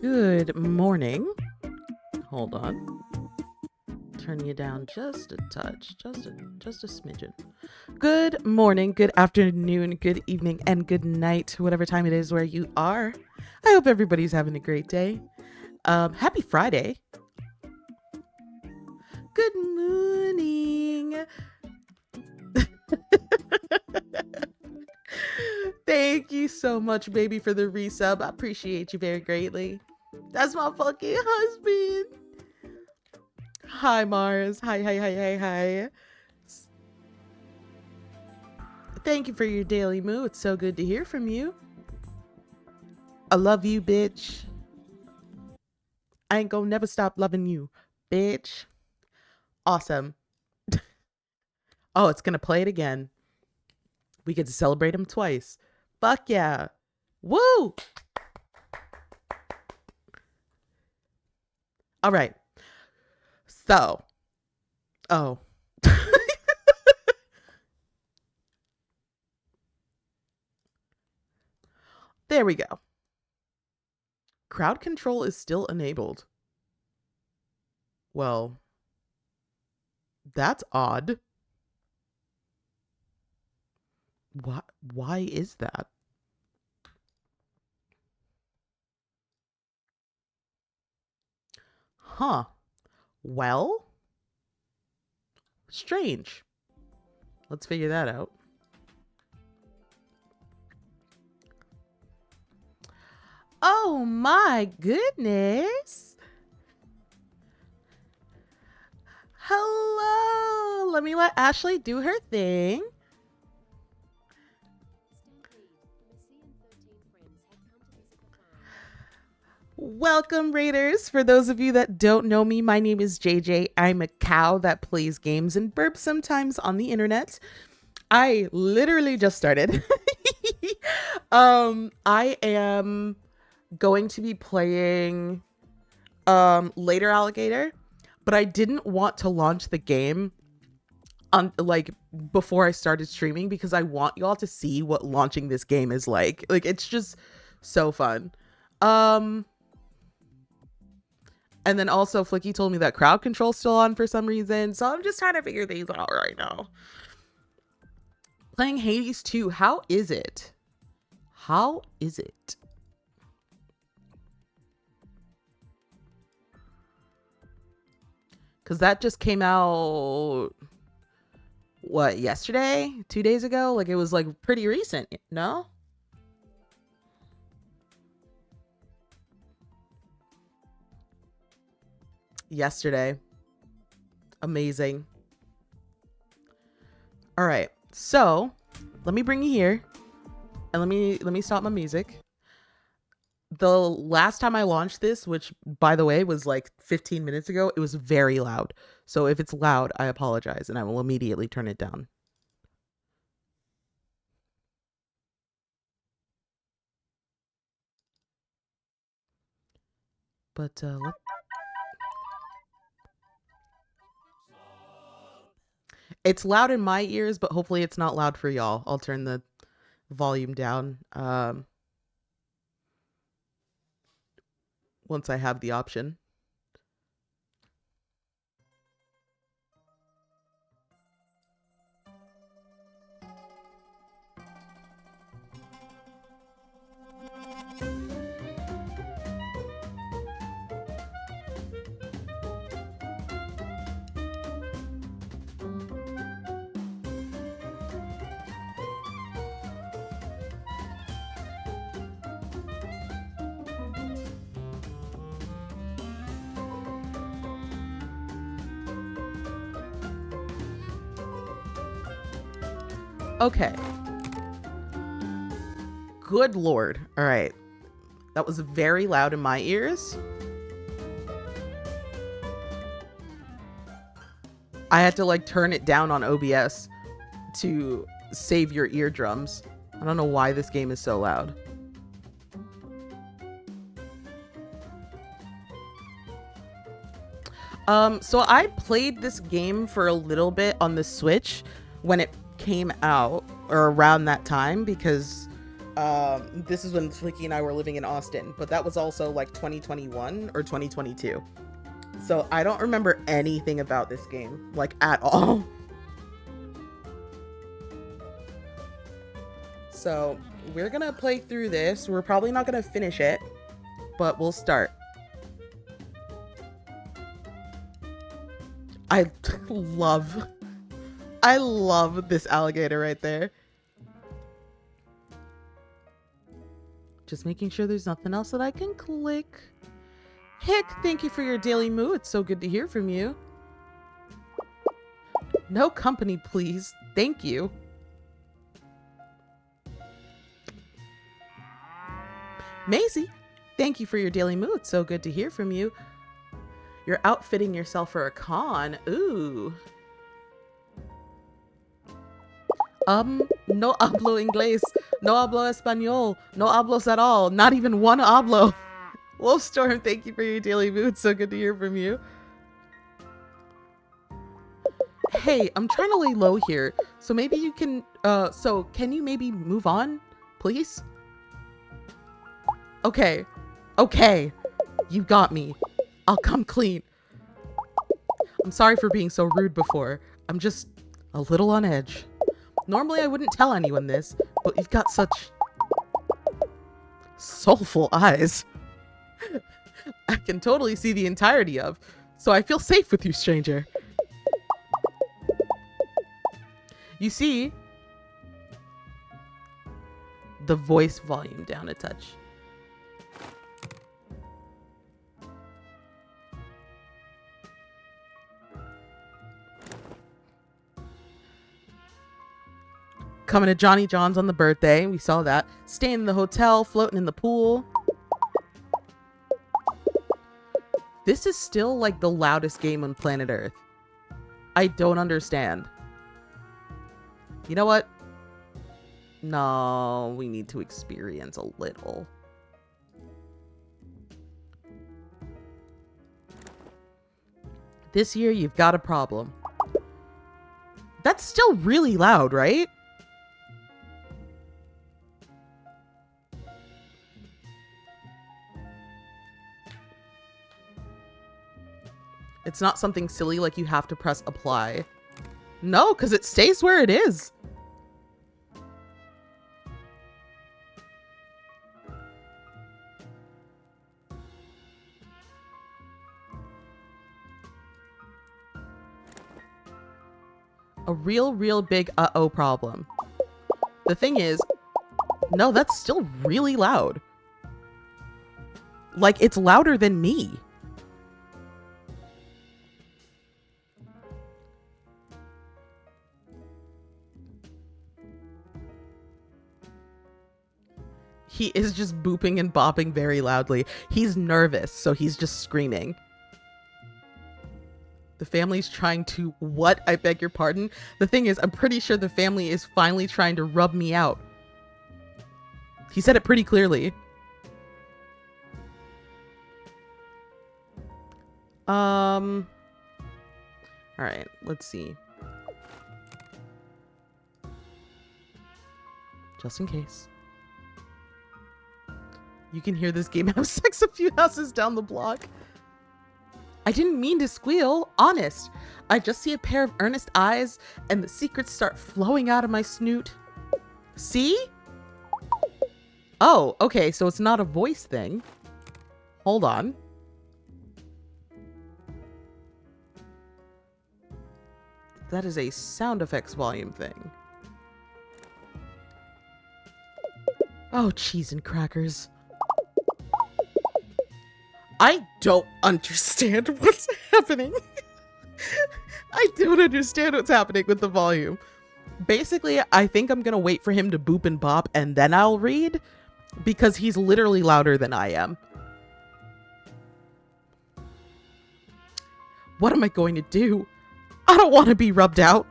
Good morning. Hold on. Turn you down just a touch, just a smidgen. Good morning, good afternoon, good evening, and good night, whatever time it is where you are. I hope everybody's having a great day. Happy Friday. Good morning. Thank you so much, baby, for the resub. I appreciate you very greatly. That's my fucking husband. Hi, Mars. Hi. Thank you for your daily moo. It's so good to hear from you. I love you, bitch. I ain't gonna never stop loving you, bitch. Awesome. Oh, it's gonna play it again. We get to celebrate him twice. Fuck yeah. Woo! All right. So, oh. There we go. Crowd control is still enabled. Well, that's odd. Why is that? Huh. Well, strange. Let's figure that out. Oh my goodness. Hello. Let me let Ashley do her thing. Welcome, Raiders. For those of you that don't know me, my name is JJ. I'm a cow that plays games and burps sometimes on the internet. I literally just started. I am going to be playing later Alligator, but I didn't want to launch the game on like before I started streaming because I want y'all to see what launching this game is like. Like, it's just so fun. And then also Flicky told me that crowd control's still on for some reason, so I'm just trying to figure things out right now. Playing Hades 2, how is it? How is it? Because that just came out, what, yesterday? 2 days ago? Like, it was like pretty recent, no? Yesterday. Amazing. All right, so let me bring you here and let me stop my music. The last time I launched this, which by the way was like 15 minutes ago, it was very loud. So if it's loud, I apologize and I will immediately turn it down. But it's loud in my ears, but hopefully it's not loud for y'all. I'll turn the volume down once I have the option. Okay. Good Lord. All right. That was very loud in my ears. I had to like turn it down on OBS to save your eardrums. I don't know why this game is so loud. So I played this game for a little bit on the Switch when it came out, or around that time, because This is when Flicky and I were living in Austin, but that was also like 2021 or 2022. So I don't remember anything about this game, like at all. So we're gonna play through this. We're probably not gonna finish it, but we'll start. I love this alligator right there. Just making sure there's nothing else that I can click. Hick, thank you for your daily moo. It's so good to hear from you. No company, please. Thank you. Maisie, thank you for your daily moo. It's so good to hear from you. You're outfitting yourself for a con. Ooh. No hablo inglés. No hablo español. No hablos at all. Not even one hablo. Wolfstorm, thank you for your daily moo. It's so good to hear from you. Hey, I'm trying to lay low here. So maybe you can, can you maybe move on, please? Okay. Okay. You got me. I'll come clean. I'm sorry for being so rude before. I'm just a little on edge. Normally I wouldn't tell anyone this, but you've got such soulful eyes. I can totally see the entirety of, so I feel safe with you, stranger. You see, the voice volume down a touch. Coming to Johnny John's on the birthday. We saw that. Staying in the hotel, floating in the pool. This is still like the loudest game on planet Earth. I don't understand. You know what? No, we need to experience a little. This year, you've got a problem. That's still really loud, right? It's not something silly like you have to press apply. No, because it stays where it is. A real big uh-oh problem. The thing is, no, that's still really loud. Like, it's louder than me. He is just booping and bopping very loudly. He's nervous, so he's just screaming. The family's trying to... What? I beg your pardon? The thing is, I'm pretty sure the family is finally trying to rub me out. He said it pretty clearly. Alright, let's see. Just in case. You can hear this game have sex a few houses down the block. I didn't mean to squeal, honest. I just see a pair of earnest eyes and the secrets start flowing out of my snoot. See? Oh, okay, so it's not a voice thing. Hold on. That is a sound effects volume thing. Oh, cheese and crackers. I don't understand what's happening. I don't understand what's happening with the volume. Basically, I think I'm gonna wait for him to boop and bop and then I'll read, because he's literally louder than I am. What am I going to do? I don't want to be rubbed out.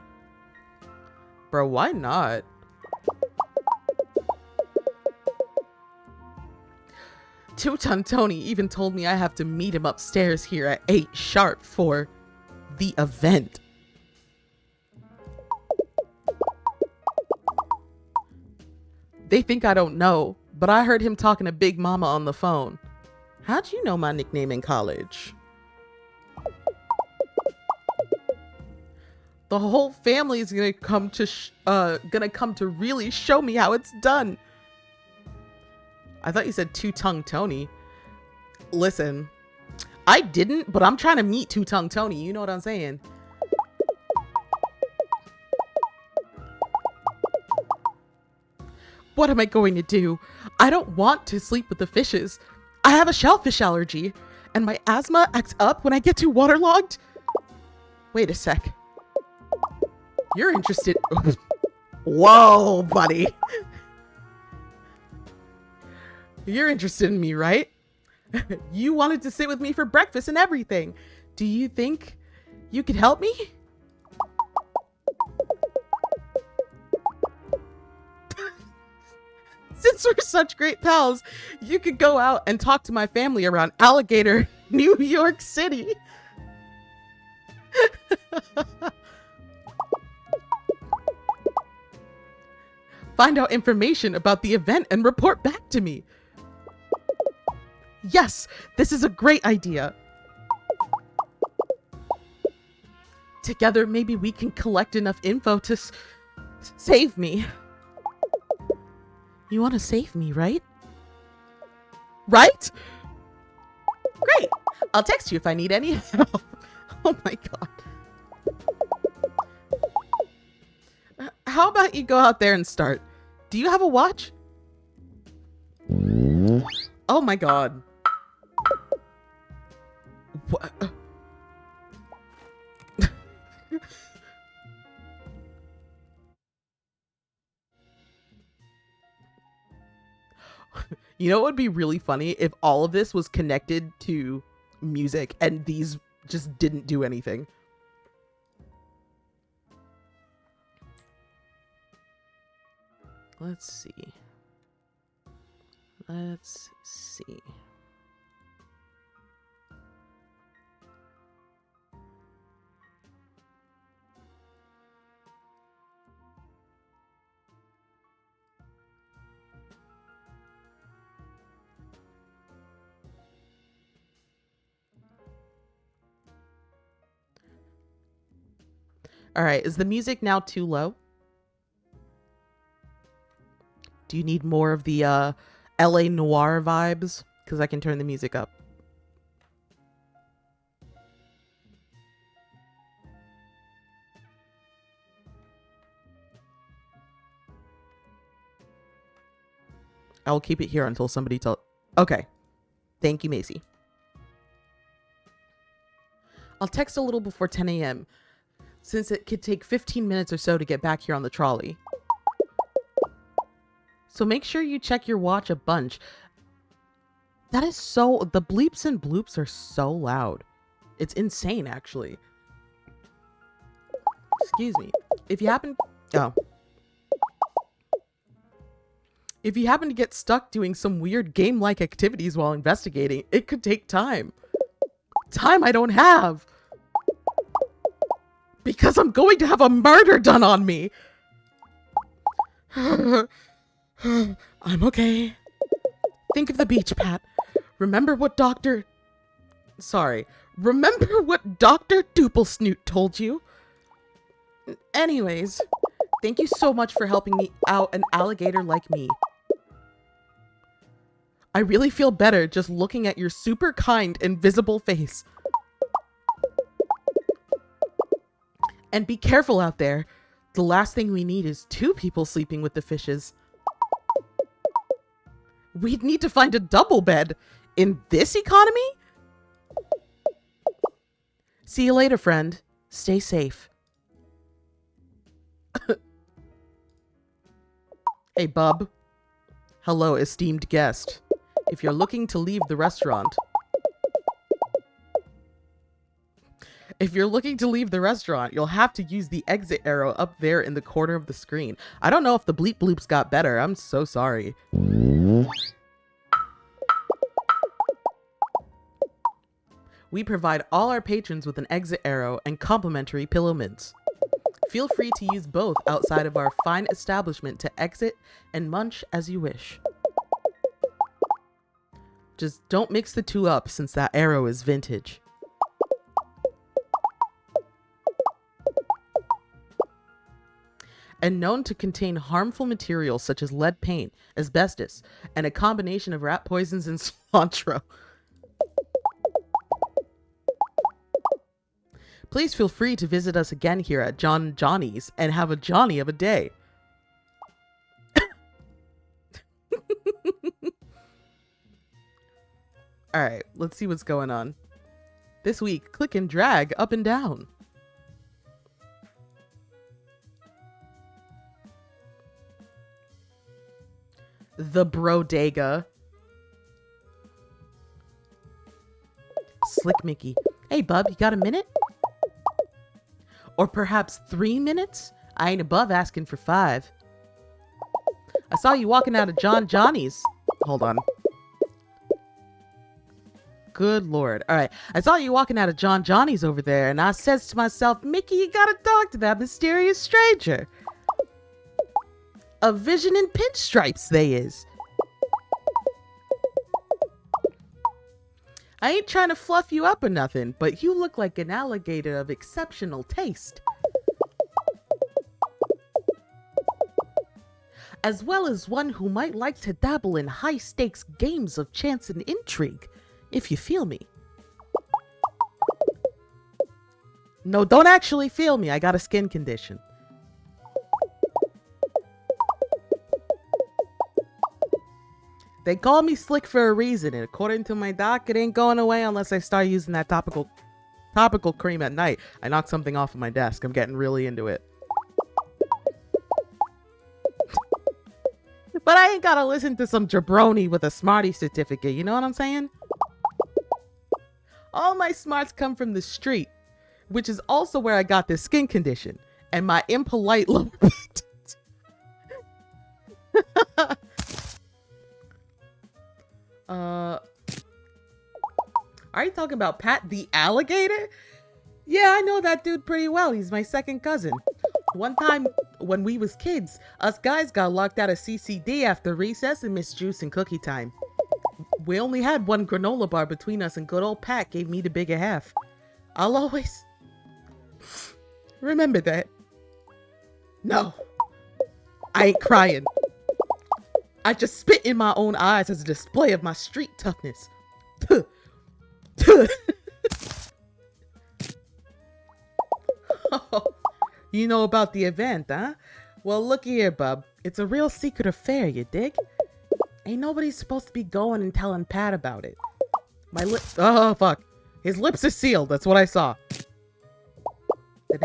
Bro, why not? Two-Ton Tony even told me I have to meet him upstairs here at 8 sharp for the event. They think I don't know, but I heard him talking to Big Mama on the phone. How'd you know my nickname in college? The whole family is gonna come to really show me how it's done. I thought you said Two-Tongue Tony. Listen, I didn't, but I'm trying to meet Two-Tongue Tony. You know what I'm saying? What am I going to do? I don't want to sleep with the fishes. I have a shellfish allergy, and my asthma acts up when I get too waterlogged. Wait a sec. You're interested. Whoa, buddy. You're interested in me, right? You wanted to sit with me for breakfast and everything. Do you think you could help me? Since we're such great pals, you could go out and talk to my family around Alligator, New York City. Find out information about the event and report back to me. Yes, this is a great idea. Together, maybe we can collect enough info to save me. You want to save me, right? Right? Great. I'll text you if I need any help. Oh my god. How about you go out there and start? Do you have a watch? Oh my god. What? You know what would be really funny if all of this was connected to music and these just didn't do anything. Let's see. Let's see. All right, is the music now too low? Do you need more of the LA Noir vibes? Because I can turn the music up. I will keep it here until somebody tells. Okay. Thank you, Macy. I'll text a little before 10 a.m. since it could take 15 minutes or so to get back here on the trolley. So make sure you check your watch a bunch. That is so... The bleeps and bloops are so loud. It's insane, actually. Excuse me. If you happen... Oh. If you happen to get stuck doing some weird game-like activities while investigating, it could take time. Time I don't have. Because I'm going to have a murder done on me. I'm okay. Think of the beach, Pat. Remember what Dr. Dupplesnoot told you? Anyways, thank you so much for helping me out an alligator like me. I really feel better just looking at your super kind, invisible face. And be careful out there. The last thing we need is 2 people sleeping with the fishes. We'd need to find a double bed. In this economy? See you later, friend. Stay safe. Hey, bub. Hello, esteemed guest. If you're looking to leave the restaurant... you'll have to use the exit arrow up there in the corner of the screen. I don't know if the bleep bloops got better. I'm so sorry. We provide all our patrons with an exit arrow and complimentary pillow mints. Feel free to use both outside of our fine establishment to exit and munch as you wish. Just don't mix the two up since that arrow is vintage. And known to contain harmful materials such as lead paint, asbestos, and a combination of rat poisons and cilantro. Please feel free to visit us again here at Johnny's and have a Johnny of a day. Alright, let's see what's going on. This week, click and drag up and down. The Brodega. Slick Mickey. Hey, bub, you got a minute? Or perhaps 3 minutes? I ain't above asking for 5. I saw you walking out of Johnny's. Hold on. Good Lord. All right. I saw you walking out of Johnny's over there, and I says to myself, Mickey, you gotta talk to that mysterious stranger. A vision in pinstripes, they is. I ain't trying to fluff you up or nothing, but you look like an alligator of exceptional taste. As well as one who might like to dabble in high-stakes games of chance and intrigue, if you feel me. No, don't actually feel me. I got a skin condition. They call me slick for a reason, and according to my doc, it ain't going away unless I start using that topical cream at night. I knocked something off of my desk. I'm getting really into it. But I ain't gotta listen to some jabroni with a smarty certificate, you know what I'm saying? All my smarts come from the street, which is also where I got this skin condition, and my impolite lower Are you talking about Pat the Alligator? Yeah, I know that dude pretty well. He's my second cousin. One time when we was kids, us guys got locked out of CCD after recess and missed juice and cookie time. We only had one granola bar between us, and good old Pat gave me the bigger half. I'll always remember that. No, I ain't crying. I just spit in my own eyes as a display of my street toughness. Oh, you know about the event, huh? Well, look here, bub. It's a real secret affair, you dig? Ain't nobody supposed to be going and telling Pat about it. My lips... Oh, fuck. His lips are sealed. That's what I saw. The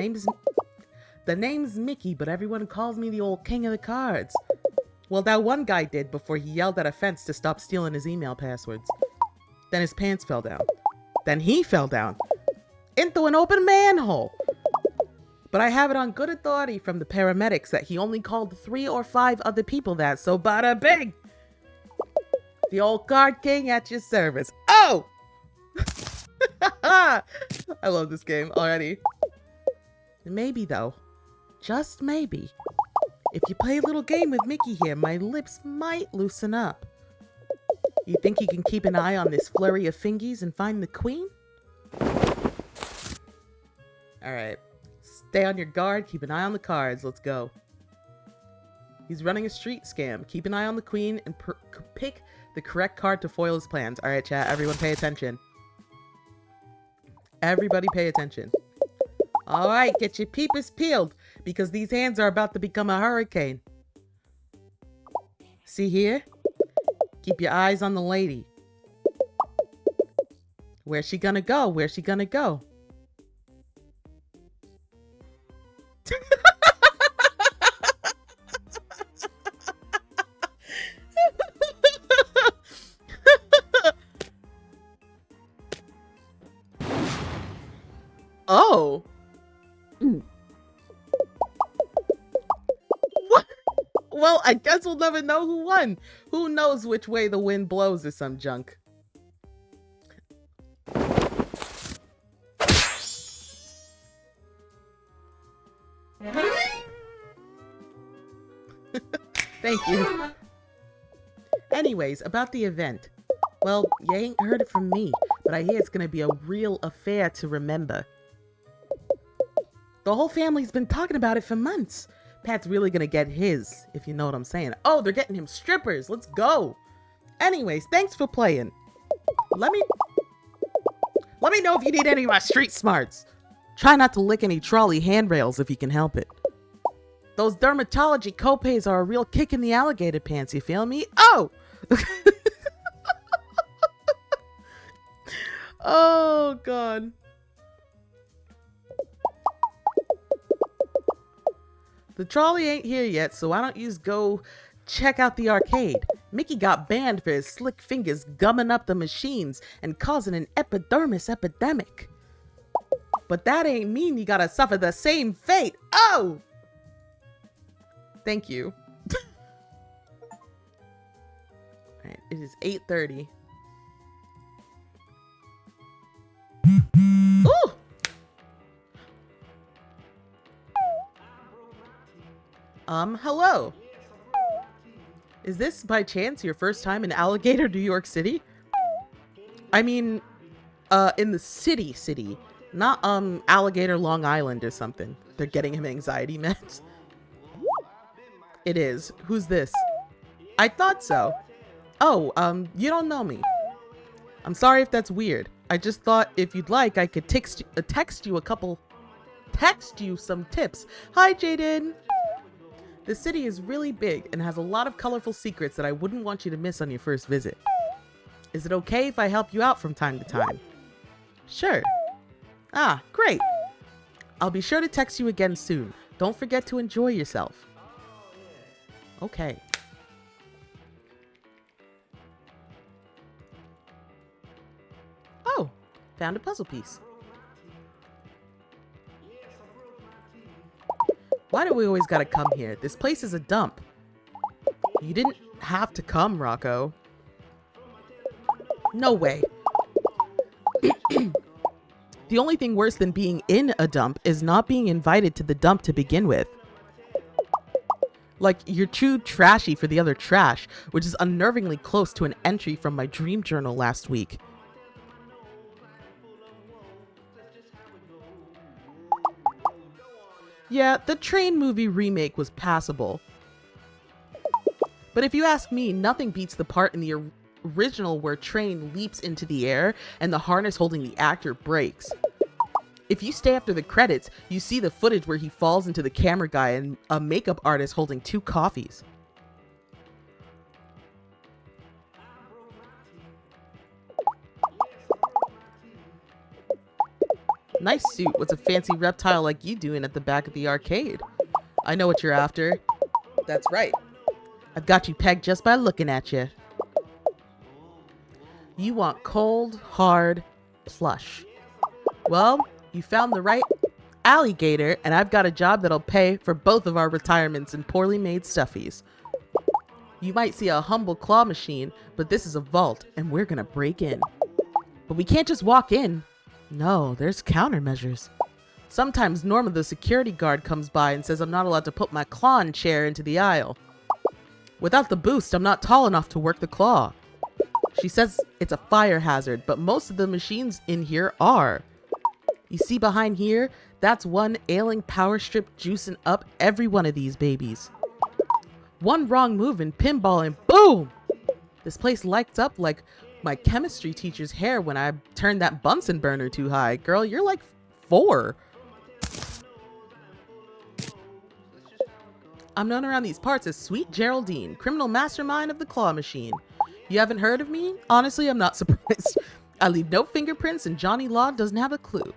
name's Mickey, but everyone calls me the old king of the cards. Well, that one guy did before he yelled at a fence to stop stealing his email passwords. Then his pants fell down. Then he fell down. Into an open manhole. But I have it on good authority from the paramedics that he only called 3 or 5 other people that, so bada bing! The old card king at your service. Oh! I love this game already. Maybe though, just maybe, if you play a little game with Mickey here, my lips might loosen up. You think you can keep an eye on this flurry of fingies and find the queen? Alright. Stay on your guard, keep an eye on the cards, let's go. He's running a street scam. Keep an eye on the queen and pick the correct card to foil his plans. Alright, chat, everyone pay attention. Everybody pay attention. Alright, get your peepers peeled, because these hands are about to become a hurricane. See here? Keep your eyes on the lady. Where's she gonna go? Where's she gonna go? Oh. What? Well, I guess we'll never know who won. Who knows which way the wind blows or some junk. Thank you. Anyways, about the event. Well, you ain't heard it from me, but I hear it's gonna be a real affair to remember. The whole family's been talking about it for months. Pat's really gonna get his, if you know what I'm saying. Oh, they're getting him strippers. Let's go. Anyways, thanks for playing. Let me know if you need any of my street smarts. Try not to lick any trolley handrails if you can help it. Those dermatology copays are a real kick in the alligator pants, you feel me? Oh! Oh, God. The trolley ain't here yet, so why don't you just go check out the arcade? Mickey got banned for his slick fingers gumming up the machines and causing an epidermis epidemic. But that ain't mean you gotta suffer the same fate. Oh! Thank you. Alright, it is 8:30. Ooh! Hello. Is this by chance your first time in Alligator, New York City? I mean, in the city, not, Alligator, Long Island or something. They're getting him anxiety meds. It is. Who's this? I thought so. Oh, you don't know me. I'm sorry if that's weird. I just thought if you'd like, I could text you some tips. Hi, Jaden. The city is really big and has a lot of colorful secrets that I wouldn't want you to miss on your first visit. Is it okay if I help you out from time to time? Sure. Ah, great. I'll be sure to text you again soon. Don't forget to enjoy yourself. Okay. Oh, found a puzzle piece. Why do we always gotta come here? This place is a dump. You didn't have to come, Rocco. No way. The only thing worse than being in a dump is not being invited to the dump to begin with. Like, you're too trashy for the other trash, which is unnervingly close to an entry from my dream journal last week. Yeah, the Train movie remake was passable. But if you ask me, nothing beats the part in the original where Train leaps into the air and the harness holding the actor breaks. If you stay after the credits, you see the footage where he falls into the camera guy and a makeup artist holding 2 coffees. Nice suit. What's a fancy reptile like you doing at the back of the arcade? I know what you're after. That's right. I've got you pegged just by looking at you. You want cold, hard, plush. Well, you found the right alligator, and I've got a job that'll pay for both of our retirements and poorly made stuffies. You might see a humble claw machine, but this is a vault, and we're gonna break in. But we can't just walk in. No, there's countermeasures. Sometimes Norma, the security guard, comes by and says I'm not allowed to put my claw chair into the aisle. Without the boost, I'm not tall enough to work the claw. She says it's a fire hazard, but most of the machines in here are. You see behind here? That's one ailing power strip juicing up every one of these babies. One wrong move and pinball and boom! This place lights up like my chemistry teacher's hair when I turned that Bunsen burner too high. Girl, you're like 4. I'm known around these parts as Sweet Geraldine, criminal mastermind of the claw machine. You haven't heard of me? Honestly, I'm not surprised. I leave no fingerprints and Johnny Law doesn't have a clue.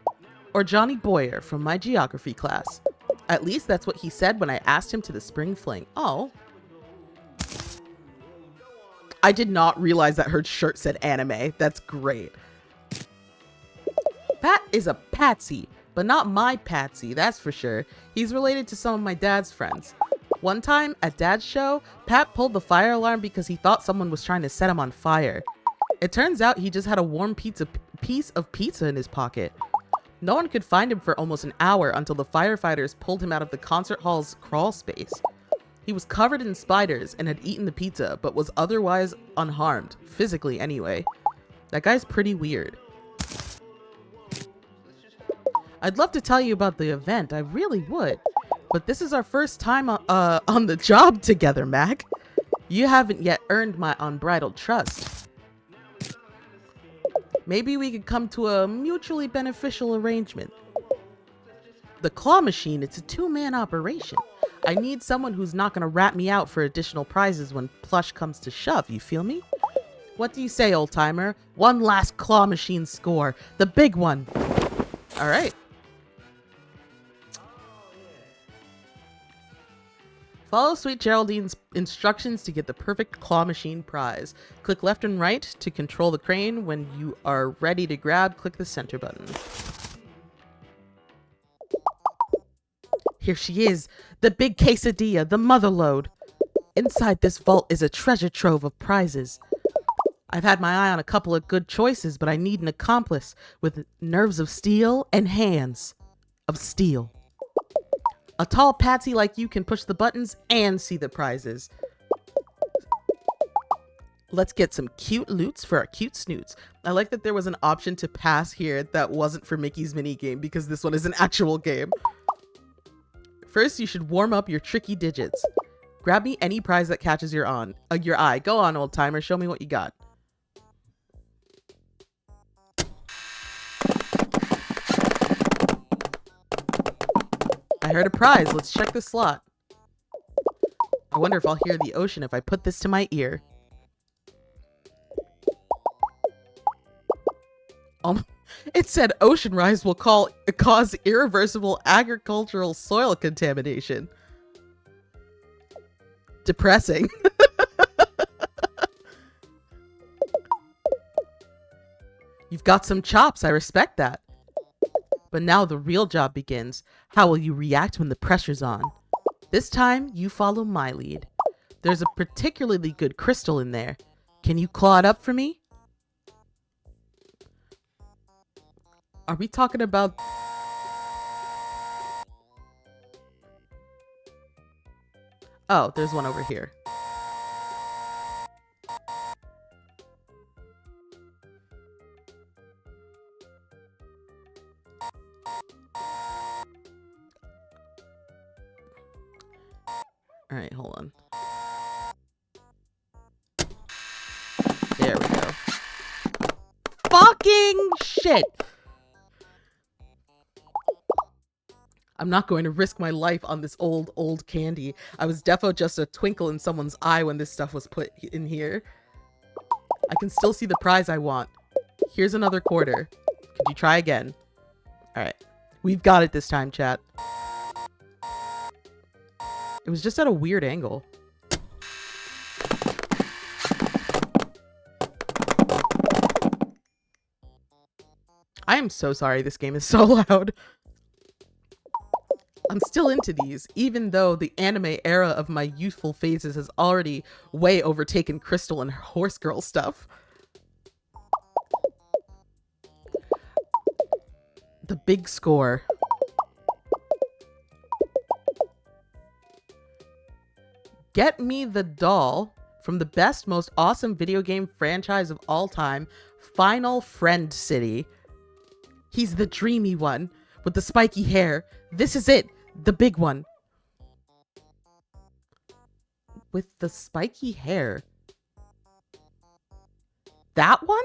Or Johnny Boyer from my geography class. At least that's what he said when I asked him to the spring fling. Oh. I did not realize that her shirt said anime. That's great. Pat is a patsy, but not my patsy, that's for sure. He's related to some of my dad's friends. One time, at Dad's show, Pat pulled the fire alarm because he thought someone was trying to set him on fire. It turns out he just had a warm piece of pizza in his pocket. No one could find him for almost an hour until the firefighters pulled him out of the concert hall's crawl space. He was covered in spiders and had eaten the pizza, but was otherwise unharmed, physically anyway. That guy's pretty weird. I'd love to tell you about the event, I really would. But this is our first time on the job together, Mac. You haven't yet earned my unbridled trust. Maybe we could come to a mutually beneficial arrangement. The claw machine, it's a two-man operation. I need someone who's not gonna rat me out for additional prizes when plush comes to shove, you feel me? What do you say, old-timer? One last claw machine score. The big one. Alright. Follow Sweet Geraldine's instructions to get the perfect claw machine prize. Click left and right to control the crane. When you are ready to grab, click the center button. Here she is, the big quesadilla, the mother lode. Inside this vault is a treasure trove of prizes. I've had my eye on a couple of good choices, but I need an accomplice with nerves of steel and hands of steel. A tall patsy like you can push the buttons and see the prizes. Let's get some cute loots for our cute snoots. I like that there was an option to pass here that wasn't for Mickey's minigame because this one is an actual game. First, you should warm up your tricky digits. Grab me any prize that catches your eye. Go on, old timer. Show me what you got. I heard a prize. Let's check the slot. I wonder if I'll hear the ocean if I put this to my ear. It said ocean rise will cause irreversible agricultural soil contamination. Depressing. You've got some chops, I respect that. But now the real job begins. How will you react when the pressure's on? This time, you follow my lead. There's a particularly good crystal in there. Can you claw it up for me? Are we talking about... Oh, there's one over here. All right, hold on. There we go. Fucking shit! I'm not going to risk my life on this old candy. I was defo just a twinkle in someone's eye when this stuff was put in here. I can still see the prize I want. Here's another quarter. Could you try again? Alright. We've got it this time, chat. It was just at a weird angle. I am so sorry this game is so loud. I'm still into these, even though the anime era of my youthful phases has already way overtaken Crystal and Horse Girl stuff. The big score. Get me the doll from the best, most awesome video game franchise of all time, Final Friend City. He's the dreamy one with the spiky hair. This is it, the big one. With the spiky hair. That one?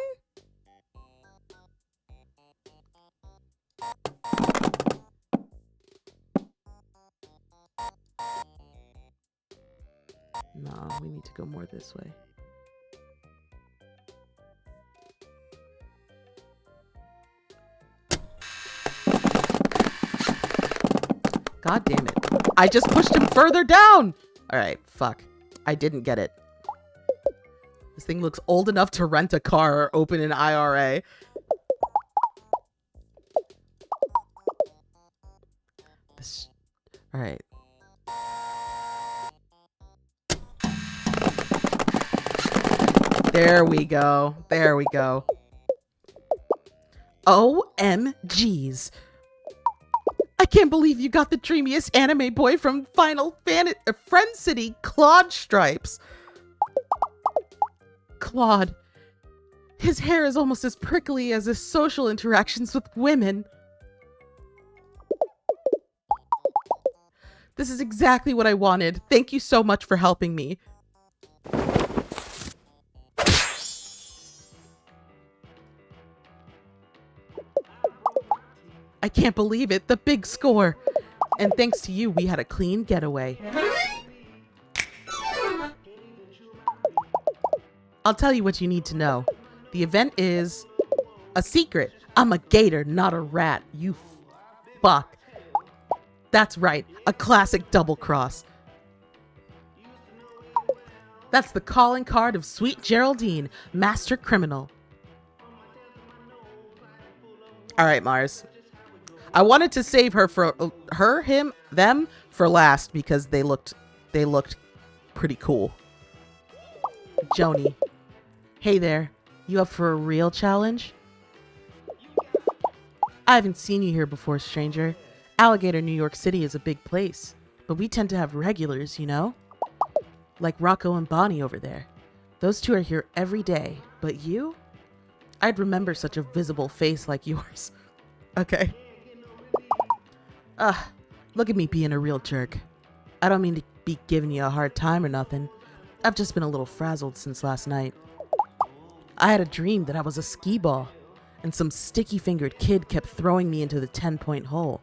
No, we need to go more this way. God damn it. I just pushed him further down! Alright, fuck. I didn't get it. This thing looks old enough to rent a car or open an IRA. Alright. There we go. There we go. OMGs. I can't believe you got the dreamiest anime boy from Friend City, Claude Stripes. Claude. His hair is almost as prickly as his social interactions with women. This is exactly what I wanted. Thank you so much for helping me. I can't believe it. The big score. And thanks to you, we had a clean getaway. I'll tell you what you need to know. The event is a secret. I'm a gator, not a rat. You fuck. That's right. A classic double cross. That's the calling card of Sweet Geraldine, master criminal. All right, Mars. I wanted to save her for them for last because they looked pretty cool. Joni. Hey there. You up for a real challenge? I haven't seen you here before, stranger. Alligator, New York City is a big place, but we tend to have regulars, you know? Like Rocco and Bonnie over there. Those two are here every day, but you? I'd remember such a visible face like yours. Okay. Look at me being a real jerk. I don't mean to be giving you a hard time or nothing. I've just been a little frazzled since last night. I had a dream that I was a skee ball, and some sticky-fingered kid kept throwing me into the 10-point hole.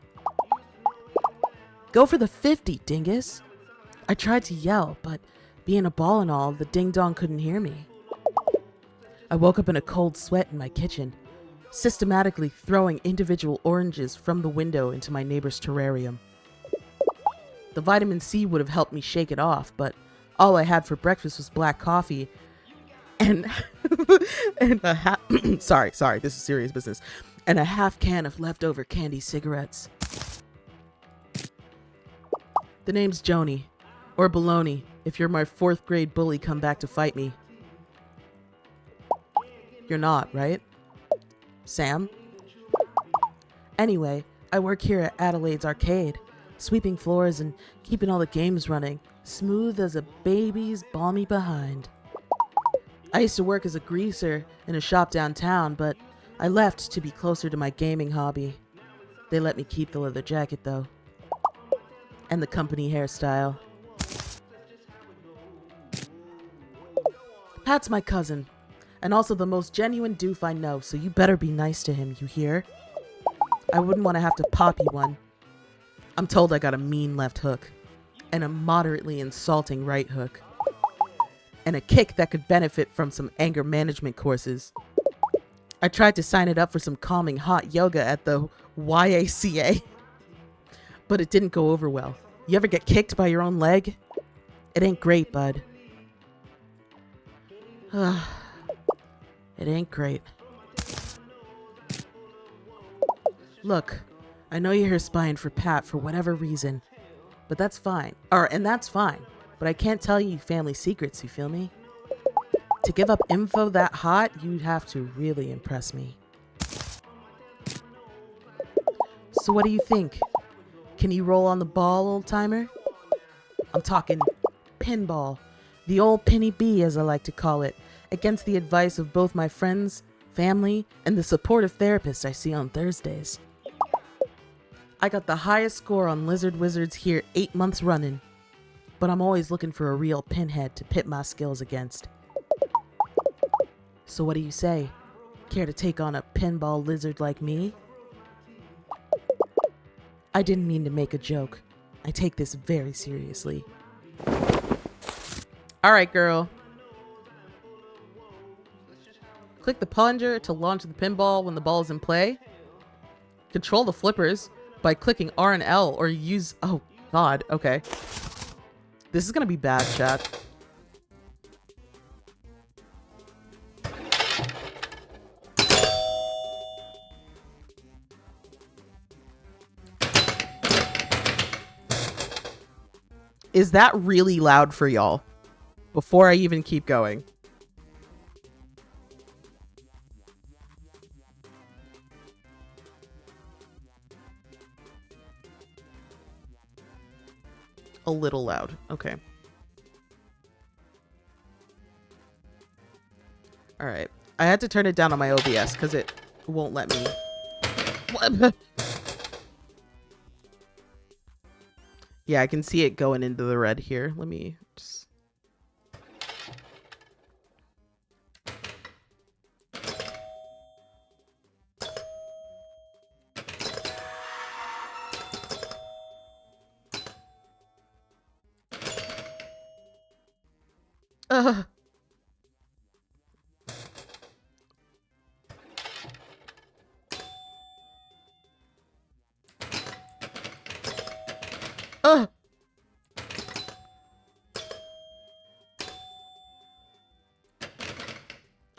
Go for the 50, dingus. I tried to yell, but being a ball and all, the ding-dong couldn't hear me. I woke up in a cold sweat in my kitchen, systematically throwing individual oranges from the window into my neighbor's terrarium. The vitamin C would have helped me shake it off, but all I had for breakfast was black coffee and sorry, this is serious business, and a half can of leftover candy cigarettes. The name's Joni, or Baloney, if you're my 4th grade bully come back to fight me. You're not, right? Sam? Anyway, I work here at Adelaide's Arcade, sweeping floors and keeping all the games running, smooth as a baby's balmy behind. I used to work as a greaser in a shop downtown, but I left to be closer to my gaming hobby. They let me keep the leather jacket, though. And the company hairstyle. Pat's my cousin, and also the most genuine doof I know, so you better be nice to him, you hear? I wouldn't want to have to pop you one. I'm told I got a mean left hook, and a moderately insulting right hook, and a kick that could benefit from some anger management courses. I tried to sign it up for some calming hot yoga at the YACA, but it didn't go over well. You ever get kicked by your own leg? It ain't great, bud. It ain't great. Look, I know you're here spying for Pat for whatever reason, but that's fine. And that's fine, but I can't tell you family secrets, you feel me? To give up info that hot, you'd have to really impress me. So what do you think? Can you roll on the ball, old-timer? I'm talking pinball. The old penny bee, as I like to call it, against the advice of both my friends, family, and the supportive therapist I see on Thursdays. I got the highest score on Lizard Wizards here 8 months running, but I'm always looking for a real pinhead to pit my skills against. So what do you say? Care to take on a pinball lizard like me? I didn't mean to make a joke. I take this very seriously. Alright, girl. Click the plunger to launch the pinball when the ball is in play. Control the flippers by clicking R and L or use... Oh, God. Okay. This is gonna be bad, chat. Is that really loud for y'all? Before I even keep going. a little loud. Okay. All right. I had to turn it down on my OBS because it won't let me. Yeah, I can see it going into the red here. Let me just...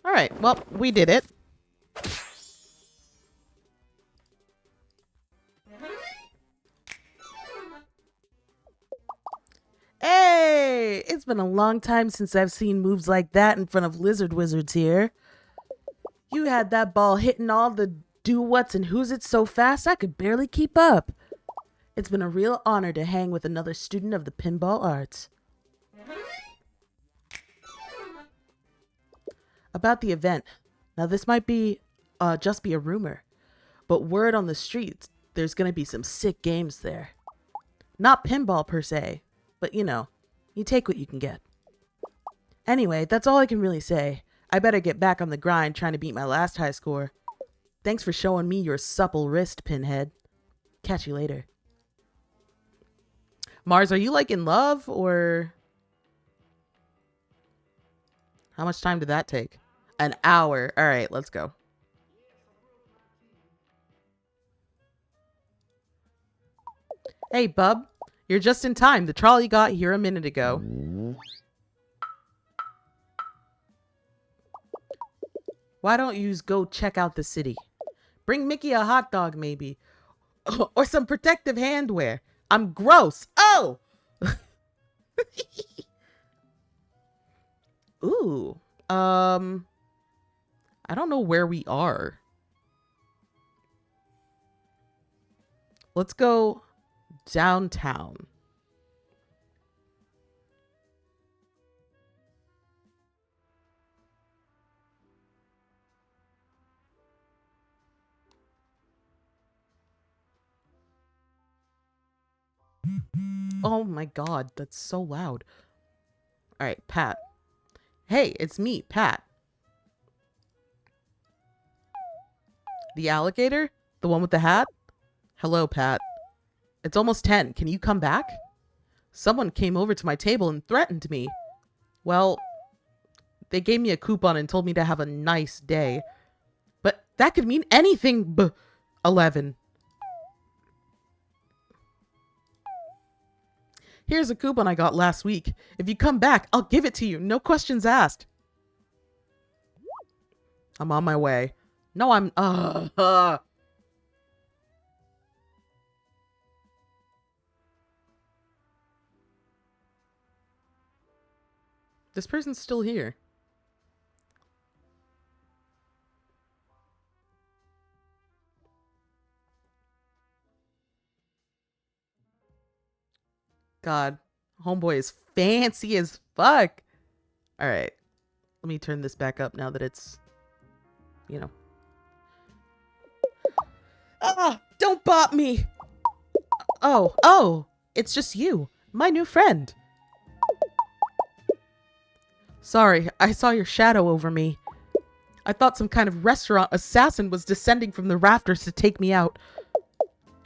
All right. Well, we did it. Hey! It's been a long time since I've seen moves like that in front of lizard wizards here. You had that ball hitting all the do-whats and who's-its so fast I could barely keep up. It's been a real honor to hang with another student of the pinball arts. About the event. Now this might be just be a rumor, but word on the streets, there's gonna be some sick games there. Not pinball per se, but you know, you take what you can get. Anyway, that's all I can really say. I better get back on the grind trying to beat my last high score. Thanks for showing me your supple wrist, Pinhead. Catch you later. Mars, are you like in love or... How much time did that take? An hour. All right, let's go. Hey, bub. You're just in time. The trolley got here a minute ago. Why don't you go check out the city? Bring Mickey a hot dog, maybe. Or some protective handwear. I'm gross. Oh! Ooh. I don't know where we are. Let's go downtown. Oh my god, that's so loud. All right, Pat. Hey, it's me, Pat. The alligator? The one with the hat? Hello, Pat. It's almost 10. Can you come back? Someone came over to my table and threatened me. Well, they gave me a coupon and told me to have a nice day. But that could mean anything, 11. Here's a coupon I got last week. If you come back, I'll give it to you. No questions asked. I'm on my way. No, I'm... This person's still here. God, homeboy is fancy as fuck. All right. Let me turn this back up now that it's, you know. Ah, don't bop me. Oh, it's just you, my new friend. Sorry, I saw your shadow over me. I thought some kind of restaurant assassin was descending from the rafters to take me out.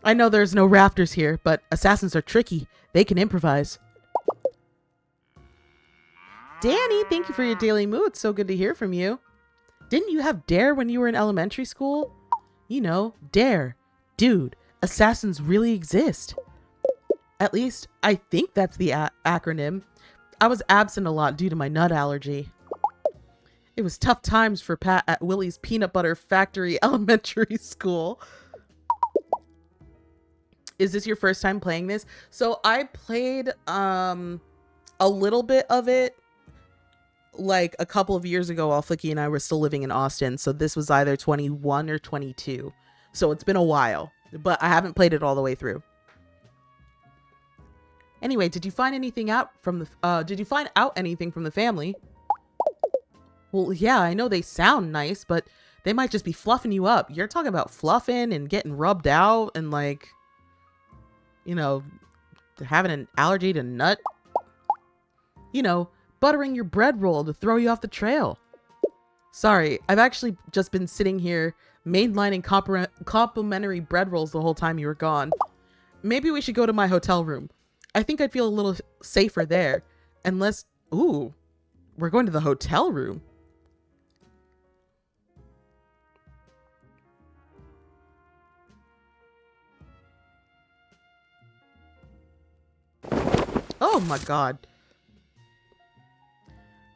I know there's no rafters here, but assassins are tricky. They can improvise. Danny, thank you for your daily mood. It's so good to hear from you. Didn't you have DARE when you were in elementary school? You know, DARE. Dude, assassins really exist. At least, I think that's the acronym. I was absent a lot due to my nut allergy. It was tough times for Pat at Willie's Peanut Butter Factory Elementary School. Is this your first time playing this? So I played a little bit of it like a couple of years ago while Flicky and I were still living in Austin. So this was either 21 or 22. So it's been a while, but I haven't played it all the way through. Anyway, did you find anything out from the, did you find out anything from the family? Well, yeah, I know they sound nice, but they might just be fluffing you up. You're talking about fluffing and getting rubbed out and, like, you know, having an allergy to nut. You know, buttering your bread roll to throw you off the trail. Sorry, I've actually just been sitting here mainlining complimentary bread rolls the whole time you were gone. Maybe we should go to my hotel room. I think I'd feel a little safer there. Unless... Ooh, we're going to the hotel room. Oh my god.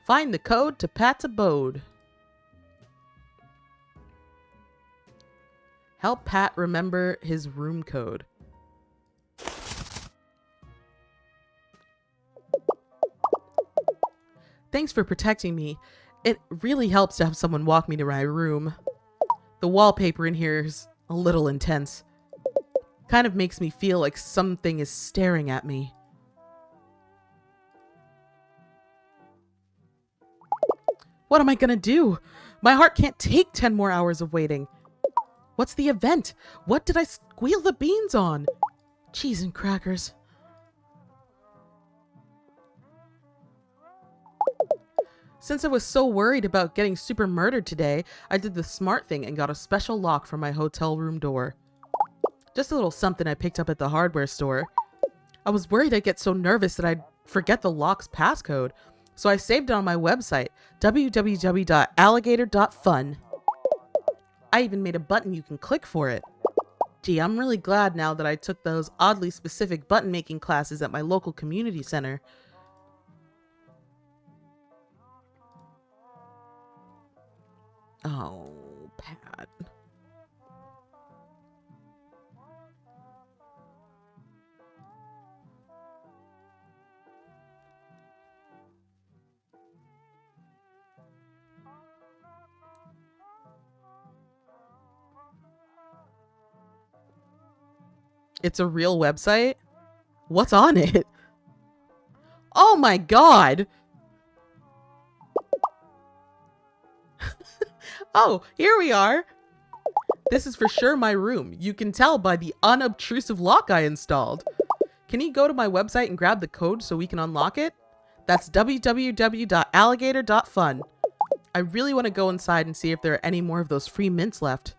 Find the code to Pat's abode. Help Pat remember his room code. Thanks for protecting me. It really helps to have someone walk me to my room. The wallpaper in here is a little intense. Kind of makes me feel like something is staring at me. What am I gonna do? My heart can't take 10 more hours of waiting. What's the event? What did I squeal the beans on? Cheese and crackers. Since I was so worried about getting super murdered today, I did the smart thing and got a special lock for my hotel room door. Just a little something I picked up at the hardware store. I was worried I'd get so nervous that I'd forget the lock's passcode, so I saved it on my website, www.alligator.fun. I even made a button you can click for it. Gee, I'm really glad now that I took those oddly specific button making classes at my local community center. Oh, Pat. It's a real website? What's on it? Oh my god! Oh, here we are! This is for sure my room. You can tell by the unobtrusive lock I installed. Can you go to my website and grab the code so we can unlock it? That's www.alligator.fun. I really want to go inside and see if there are any more of those free mints left.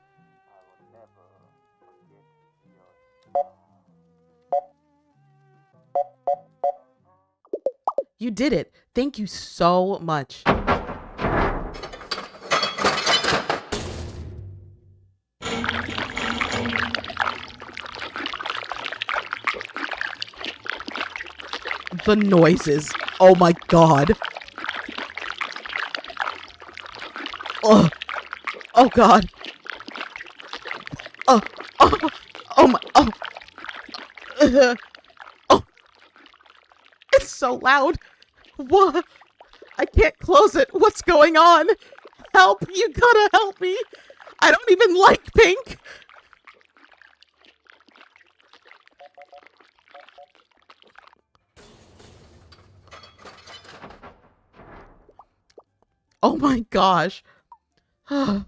You did it. Thank you so much. The noises. Oh my god. Oh. Oh god. Oh. Oh. Oh my. Oh. Oh. It's so loud. What? I can't close it. What's going on? Help. You gotta help me. I don't even like pink. Oh my gosh. Hello?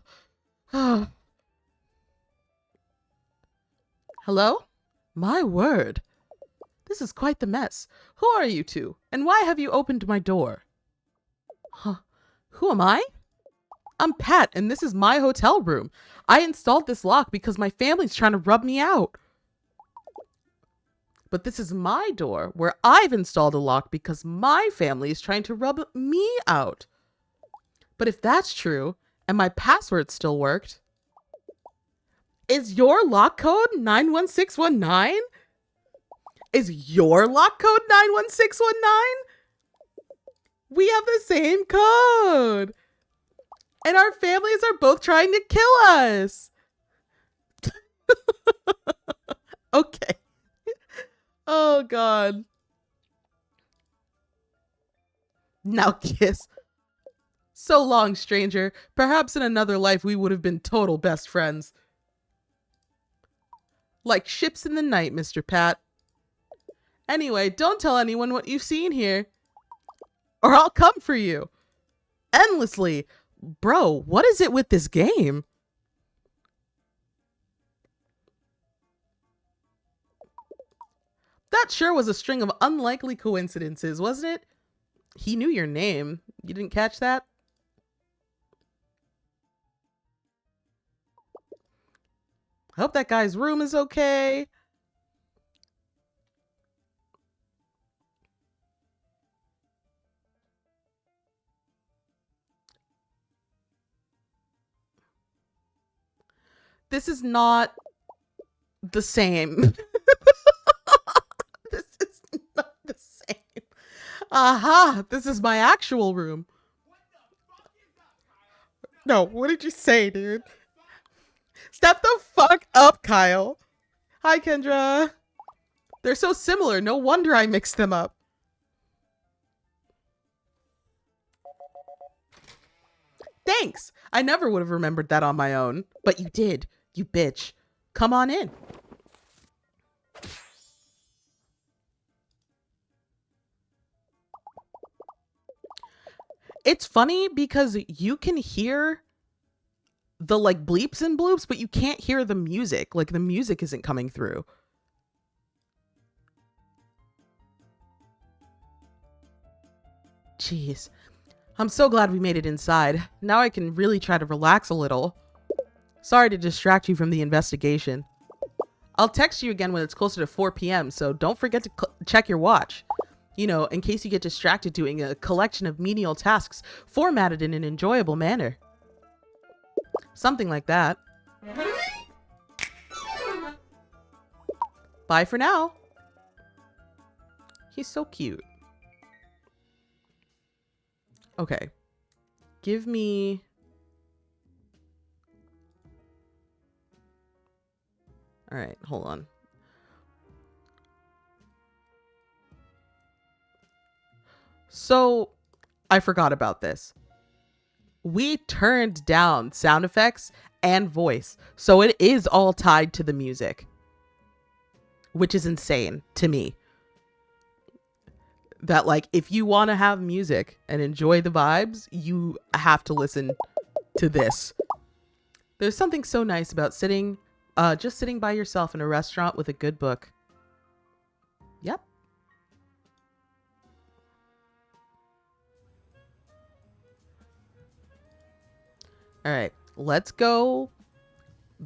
My word. This is quite the mess. Who are you two? And why have you opened my door? Huh. Who am I? I'm Pat, and this is my hotel room. I installed this lock because my family's trying to rub me out. But this is my door, where I've installed a lock because my family is trying to rub me out. But if that's true, and my password still worked, is your lock code 91619? Is your lock code 91619? We have the same code. And our families are both trying to kill us. Okay. Oh, God. Now kiss. So long, stranger. Perhaps in another life we would have been total best friends. Like ships in the night, Mr. Pat. Anyway, don't tell anyone what you've seen here, or I'll come for you. Endlessly. Bro, what is it with this game? That sure was a string of unlikely coincidences, wasn't it? He knew your name. You didn't catch that? I hope that guy's room is okay. This is not the same. This is not the same. Aha! This is my actual room. No, what did you say, dude? Step the fuck up, Kyle. Hi, Kendra. They're so similar. No wonder I mixed them up. Thanks. I never would have remembered that on my own. But you did. You bitch. Come on in. It's funny because you can hear the like bleeps and bloops, but you can't hear the music. Like the music isn't coming through. Jeez. I'm so glad we made it inside. Now I can really try to relax a little. Sorry to distract you from the investigation. I'll text you again when it's closer to 4 p.m., so don't forget to check your watch. You know, in case you get distracted doing a collection of menial tasks formatted in an enjoyable manner. Something like that. Bye for now. He's so cute. Okay. Give me... All right, hold on. So, I forgot about this. We turned down sound effects and voice, so it is all tied to the music, which is insane to me. That like, if you want to have music and enjoy the vibes, you have to listen to this. There's something so nice about just sitting by yourself in a restaurant with a good book. Yep. All right, let's go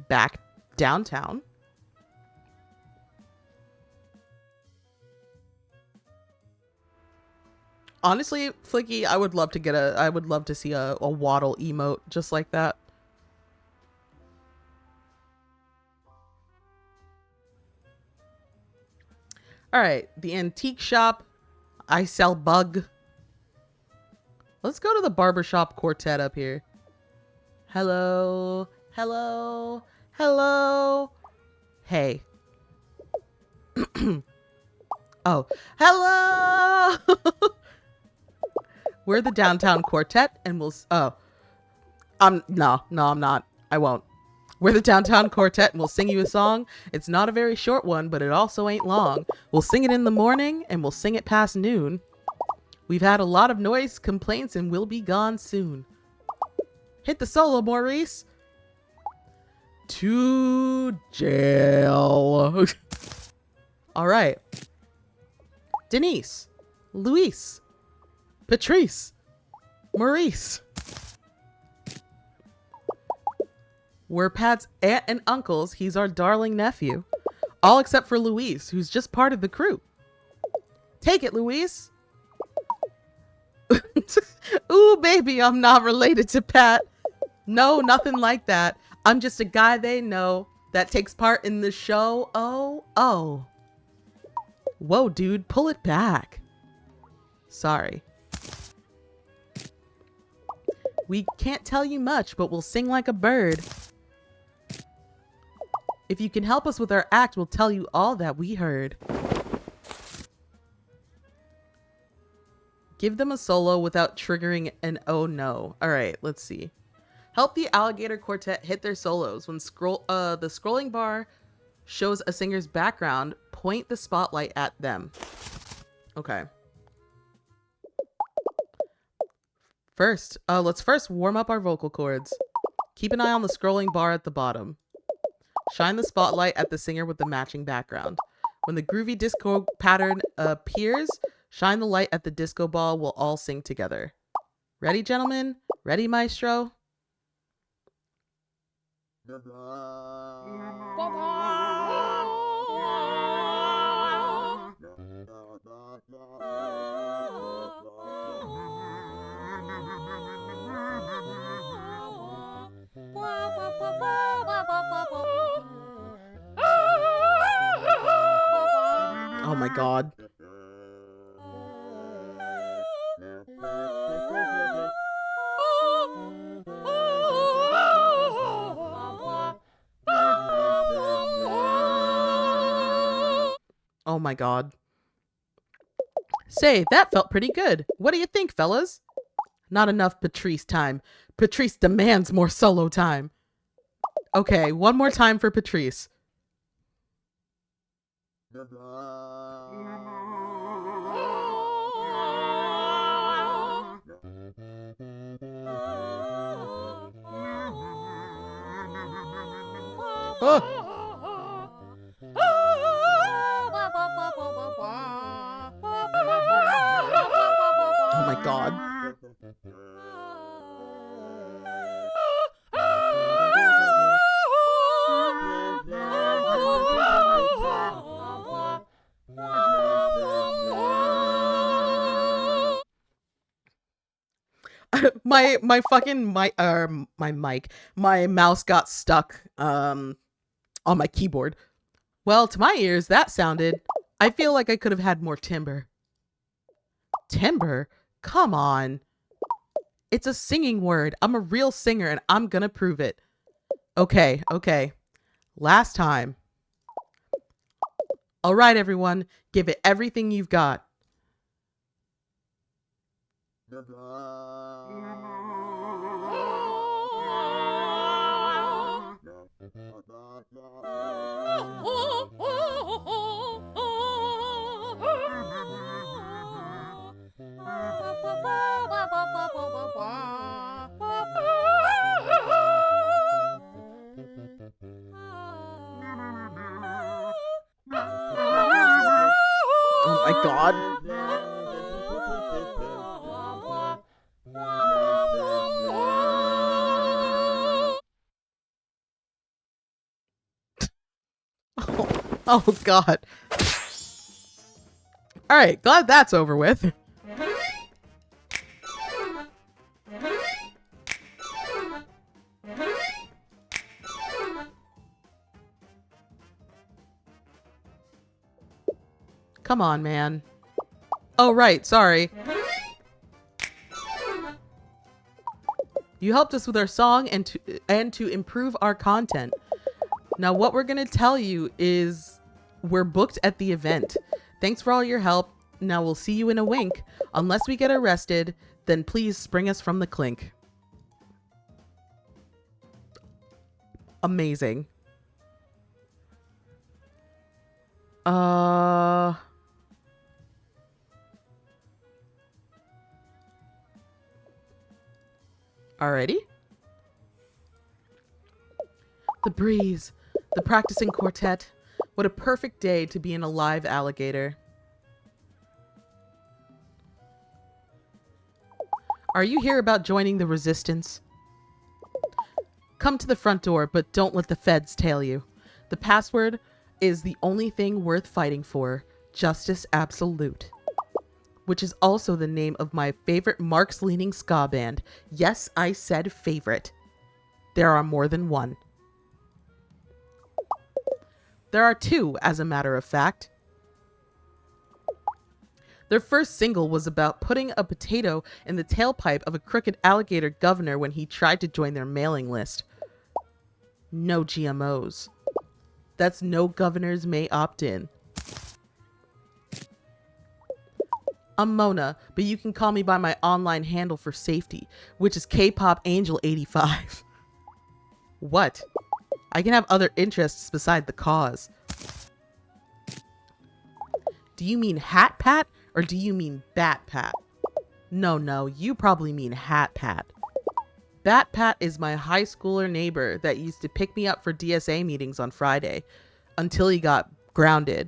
back downtown. Honestly, Flicky, I would love to see a waddle emote just like that. All right, the antique shop. I sell bug. Let's go to the barbershop quartet up here. Hello, hello, hello. Hey. Oh, hello. We're the downtown quartet and we'll, no, I'm not. I won't. We're the downtown quartet and we'll sing you a song. It's not a very short one, but it also ain't long. We'll sing it in the morning and we'll sing it past noon. We've had a lot of noise complaints and we'll be gone soon. Hit the solo, Maurice. To jail. All right. Denise, Luis, Patrice, Maurice. We're Pat's aunt and uncles. He's our darling nephew. All except for Luis, who's just part of the crew. Take it, Luis. Ooh, baby, I'm not related to Pat. No, nothing like that. I'm just a guy they know that takes part in the show. Oh. Whoa, dude, pull it back. Sorry. We can't tell you much, but we'll sing like a bird. If you can help us with our act, we'll tell you all that we heard. Give them a solo without triggering an oh no. All right, let's see. Help the Alligator Quartet hit their solos. When the scrolling bar shows a singer's background, point the spotlight at them. Okay. Let's first warm up our vocal cords. Keep an eye on the scrolling bar at the bottom. Shine the spotlight at the singer with the matching background. When the groovy disco pattern appears, shine the light at the disco ball. We'll all sing together. Ready, gentlemen? Ready, maestro? Oh my god. Oh my god. Say, that felt pretty good. What do you think, fellas? Not enough Patrice time. Patrice demands more solo time. Okay, one more time for Patrice. Oh. Oh my god. my mouse got stuck on my keyboard. Well, to my ears, that sounded. I feel like I could have had more timbre. Timbre? Come on. It's a singing word. I'm a real singer and I'm gonna prove it. Okay. Last time. All right, everyone. Give it everything you've got. Oh my god. Oh god. Alright, glad that's over with. Come on, man. Oh, right, sorry. You helped us with our song and to improve our content. Now, what we're going to tell you is we're booked at the event. Thanks for all your help. Now we'll see you in a wink. Unless we get arrested, then please spring us from the clink. Amazing. Alrighty. The breeze. The practicing quartet. What a perfect day to be in a live alligator. Are you here about joining the resistance? Come to the front door, but don't let the feds tail you. The password is the only thing worth fighting for. Justice Absolute. Which is also the name of my favorite Marx-leaning ska band. Yes, I said favorite. There are more than one. There are two, as a matter of fact. Their first single was about putting a potato in the tailpipe of a crooked alligator governor when he tried to join their mailing list. No GMOs. That's no governors may opt in. I'm Mona, but you can call me by my online handle for safety, which is K-Pop Angel 85. What? I can have other interests beside the cause. Do you mean Hat Pat or do you mean Bat Pat? No, you probably mean Hat Pat. Bat Pat is my high schooler neighbor that used to pick me up for DSA meetings on Friday until he got grounded.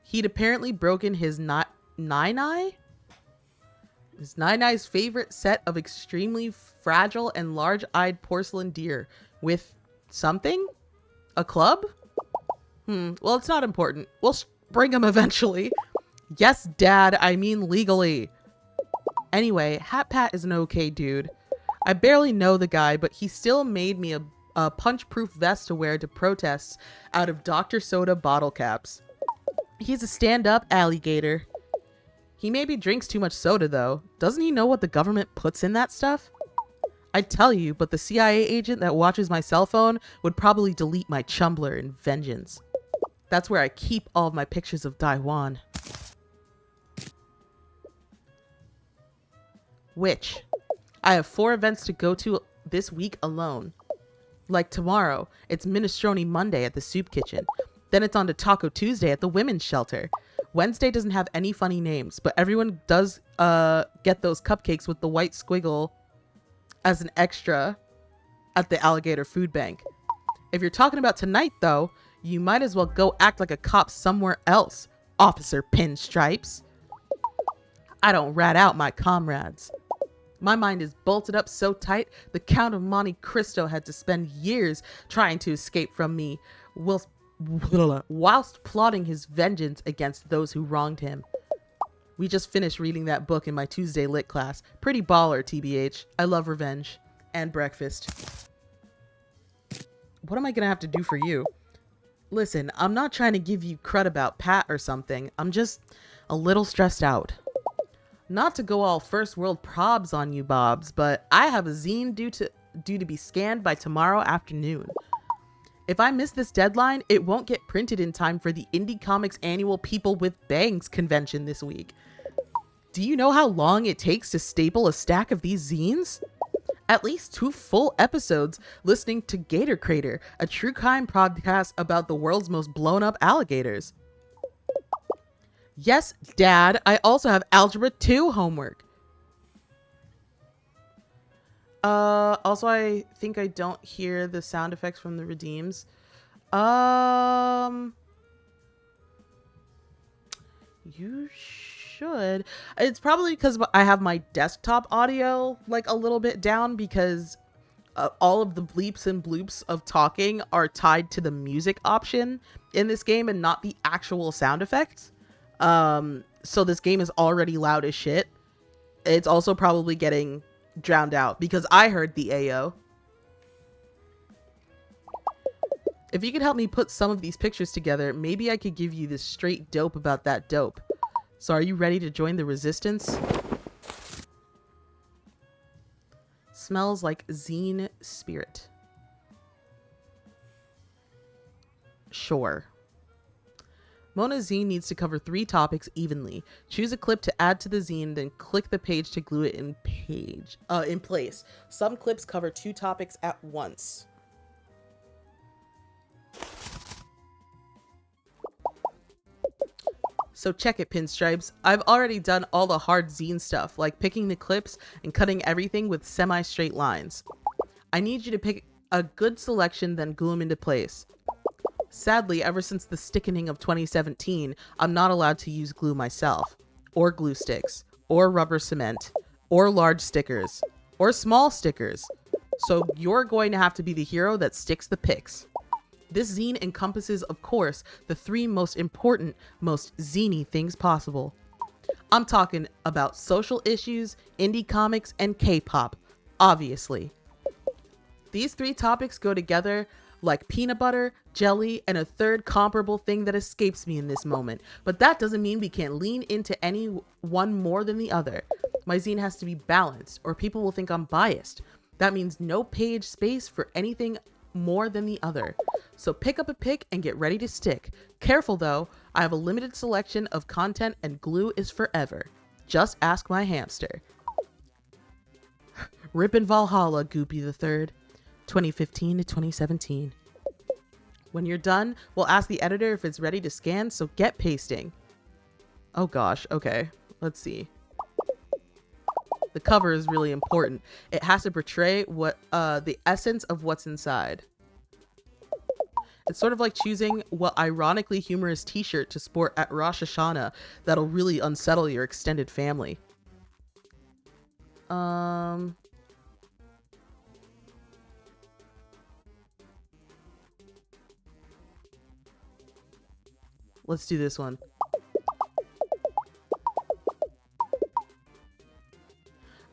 He'd apparently broken his Nine-Eye's favorite set of extremely fragile and large-eyed porcelain deer with something? A club? Well, it's not important. We'll bring him eventually. Yes, Dad, I mean legally. Anyway, Hat Pat is an okay dude. I barely know the guy, but he still made me a punch-proof vest to wear to protests out of Dr. Soda bottle caps. He's a stand-up alligator. He maybe drinks too much soda, though. Doesn't he know what the government puts in that stuff? I'd tell you, but the CIA agent that watches my cell phone would probably delete my Chumbler in vengeance. That's where I keep all of my pictures of Taiwan. Which? I have 4 events to go to this week alone. Like tomorrow, it's Minestrone Monday at the Soup Kitchen. Then it's on to Taco Tuesday at the Women's Shelter. Wednesday doesn't have any funny names, but everyone does get those cupcakes with the white squiggle as an extra at the Alligator Food Bank. If you're talking about tonight, though, you might as well go act like a cop somewhere else, Officer Pinstripes. I don't rat out my comrades. My mind is bolted up so tight, the Count of Monte Cristo had to spend years trying to escape from me, whilst plotting his vengeance against those who wronged him. We just finished reading that book in my Tuesday lit class. Pretty baller, TBH. I love revenge. And breakfast. What am I gonna have to do for you? Listen, I'm not trying to give you crud about Pat or something. I'm just a little stressed out. Not to go all first world probs on you, Bobs, but I have a zine due to be scanned by tomorrow afternoon. If I miss this deadline, it won't get printed in time for the Indie Comics annual People with Bangs convention this week. Do you know how long it takes to staple a stack of these zines? At least 2 full episodes listening to Gator Crater, a true crime podcast about the world's most blown up alligators. Yes, Dad, I also have Algebra 2 homework. Also, I think I don't hear the sound effects from the redeems. You should. It's probably because I have my desktop audio like a little bit down because all of the bleeps and bloops of talking are tied to the music option in this game and not the actual sound effects. So this game is already loud as shit. It's also probably getting drowned out because I heard the AO. If you could help me put some of these pictures together, maybe I could give you this straight dope about that dope. So are you ready to join the resistance? Smells like zine spirit. Sure. Mona's zine needs to cover 3 topics evenly. Choose a clip to add to the zine, then click the page to glue it in place. Some clips cover 2 topics at once. So check it, Pinstripes. I've already done all the hard zine stuff, like picking the clips and cutting everything with semi-straight lines. I need you to pick a good selection, then glue them into place. Sadly, ever since the stickening of 2017, I'm not allowed to use glue myself, or glue sticks, or rubber cement, or large stickers, or small stickers. So you're going to have to be the hero that sticks the pics. This zine encompasses, of course, the 3 most important, most ziny things possible. I'm talking about social issues, indie comics, and K-pop, obviously. These 3 topics go together like peanut butter, jelly, and a third comparable thing that escapes me in this moment. But that doesn't mean we can't lean into any one more than the other. My zine has to be balanced, or people will think I'm biased. That means no page space for anything more than the other. So pick up a pick and get ready to stick. Careful though, I have a limited selection of content and glue is forever. Just ask my hamster. Rippin' Valhalla, Goopy the Third, 2015 to 2017. When you're done, we'll ask the editor if it's ready to scan, so get pasting. Oh gosh, okay. Let's see. The cover is really important. It has to portray what the essence of what's inside. It's sort of like choosing what ironically humorous t-shirt to sport at Rosh Hashanah that'll really unsettle your extended family. Let's do this one.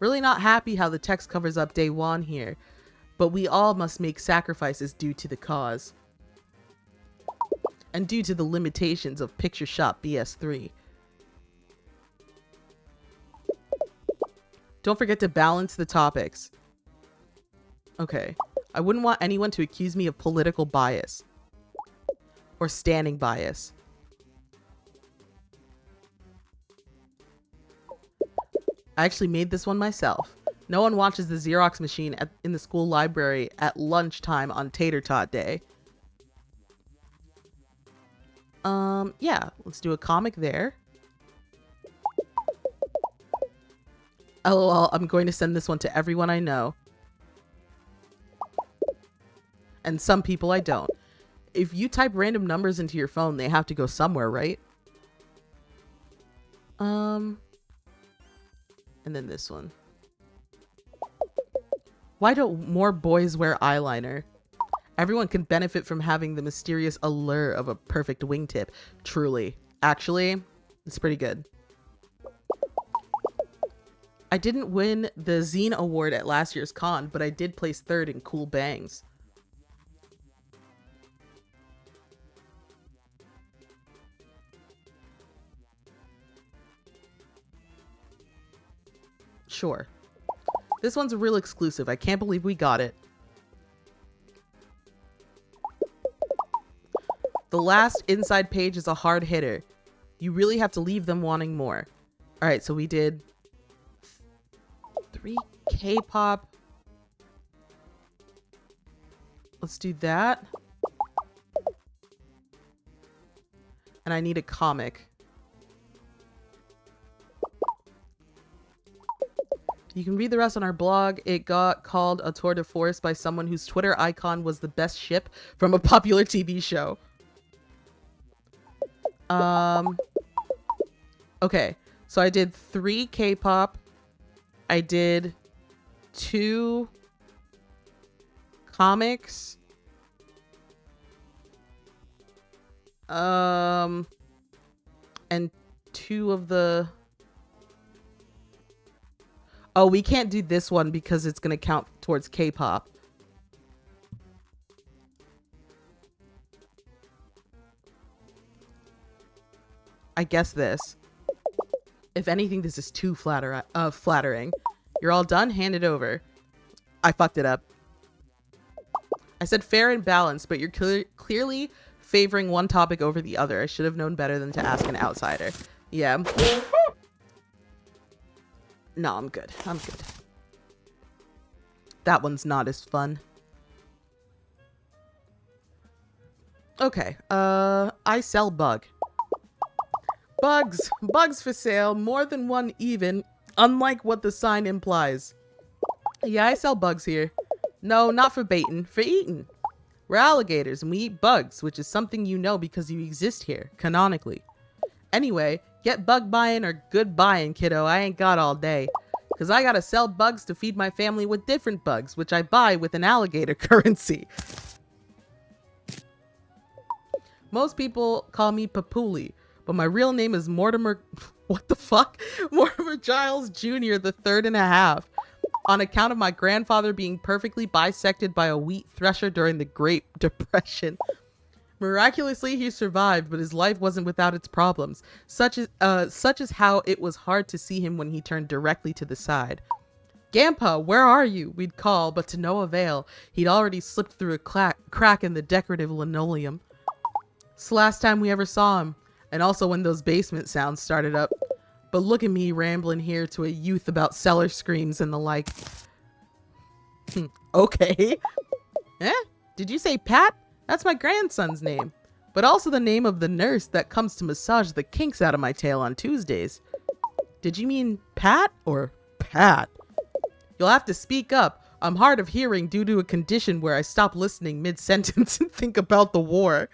Really not happy how the text covers up day one here, but we all must make sacrifices due to the cause. And due to the limitations of Picture Shop BS3. Don't forget to balance the topics. Okay. I wouldn't want anyone to accuse me of political bias. Or standing bias. I actually made this one myself. No one watches the Xerox machine in the school library at lunchtime on Tater Tot Day. Yeah, let's do a comic there. LOL, I'm going to send this one to everyone I know. And some people I don't. If you type random numbers into your phone, they have to go somewhere, right? And then this one. Why don't more boys wear eyeliner? Everyone can benefit from having the mysterious allure of a perfect wingtip. Truly. Actually, it's pretty good. I didn't win the Zine Award at last year's con, but I did place third in Cool Bangs. Sure. This one's a real exclusive. I can't believe we got it. The last inside page is a hard hitter. You really have to leave them wanting more. All right, so we did 3 K-pop. Let's do that. And I need a comic. You can read the rest on our blog. It got called a tour de force by someone whose Twitter icon was the best ship from a popular TV show. Okay, so I did 3 K-pop. I did 2 comics. And 2 of the... Oh, we can't do this one because it's going to count towards K-pop. I guess this. If anything, this is too flattering. You're all done? Hand it over. I fucked it up. I said fair and balanced, but you're clearly favoring one topic over the other. I should have known better than to ask an outsider. Yeah. No, I'm good. I'm good. That one's not as fun. Okay. I sell bug. Bugs for sale, more than one even, unlike what the sign implies. Yeah, I sell bugs here. No, not for baiting, for eating. We're alligators and we eat bugs, which is something you know because you exist here, canonically. Anyway, get bug buying or good buying, kiddo. I ain't got all day. Because I gotta sell bugs to feed my family with different bugs, which I buy with an alligator currency. Most people call me Papuli, but my real name is Mortimer... What the fuck? Mortimer Giles Jr., the 3rd and a half. On account of my grandfather being perfectly bisected by a wheat thresher during the Great Depression. Miraculously, he survived, but his life wasn't without its problems, such as how it was hard to see him when he turned directly to the side. "Gampa, where are you?" we'd call, but to no avail. He'd already slipped through a crack in the decorative linoleum. It's the last time we ever saw him, and also when those basement sounds started up. But look at me rambling here to a youth about cellar screams and the like. Okay. Eh? Did you say Pat? That's my grandson's name. but also the name of the nurse that comes to massage the kinks out of my tail on Tuesdays. Did you mean Pat or Pat? You'll have to speak up. I'm hard of hearing due to a condition where I stop listening mid-sentence and think about the war.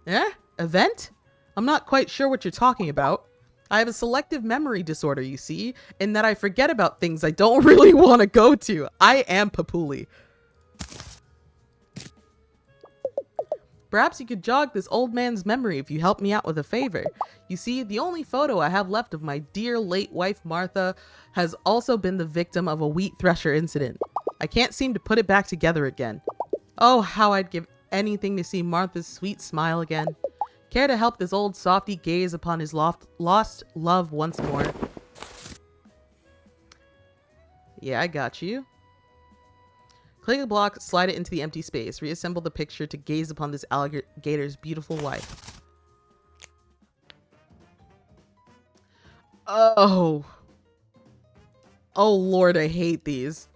Eh? Event? I'm not quite sure what you're talking about. I have a selective memory disorder, you see, in that I forget about things I don't really want to go to. I am Papuli. Perhaps you could jog this old man's memory if you help me out with a favor. You see, the only photo I have left of my dear late wife Martha has also been the victim of a wheat thresher incident. I can't seem to put it back together again. Oh, how I'd give anything to see Martha's sweet smile again. Care to help this old softy gaze upon his lost love once more? Yeah, I got you. Click a block, slide it into the empty space. Reassemble the picture to gaze upon this alligator's beautiful wife. Oh. Oh Lord, I hate these.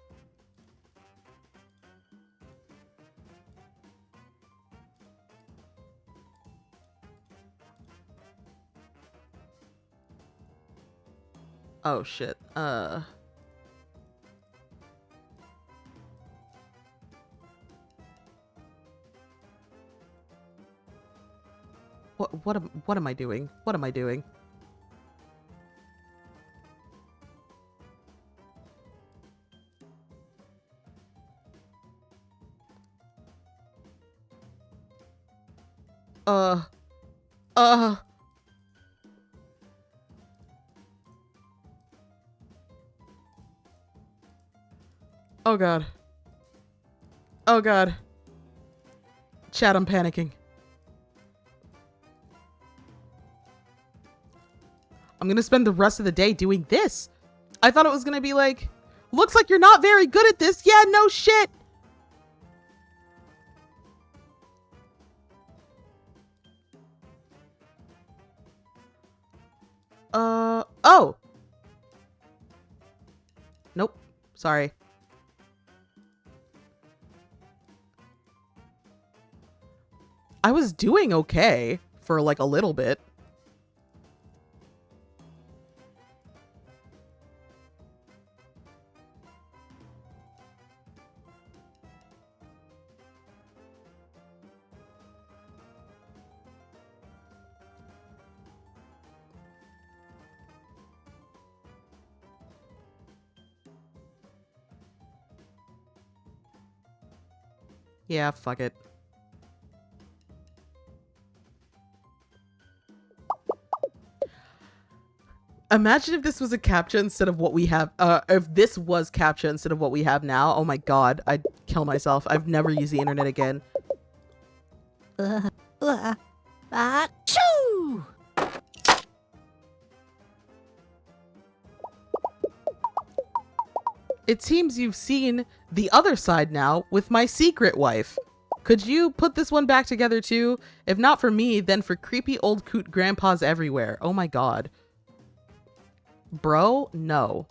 Oh shit. What am I doing? What am I doing? Oh God. Oh God. Chat, I'm panicking. I'm gonna spend the rest of the day doing this. I thought it was gonna be like, looks like you're not very good at this. Yeah, no shit. Oh. Nope. Sorry. I was doing okay for like a little bit. Yeah, fuck it. Imagine if this was a captcha instead of what we have. If this was captcha instead of what we have now. Oh my God, I'd kill myself. I've never used the internet again. Achoo! It seems you've seen the other side now with my secret wife. Could you put this one back together too? If not for me, then for creepy old coot grandpas everywhere. Oh my God. Bro, no.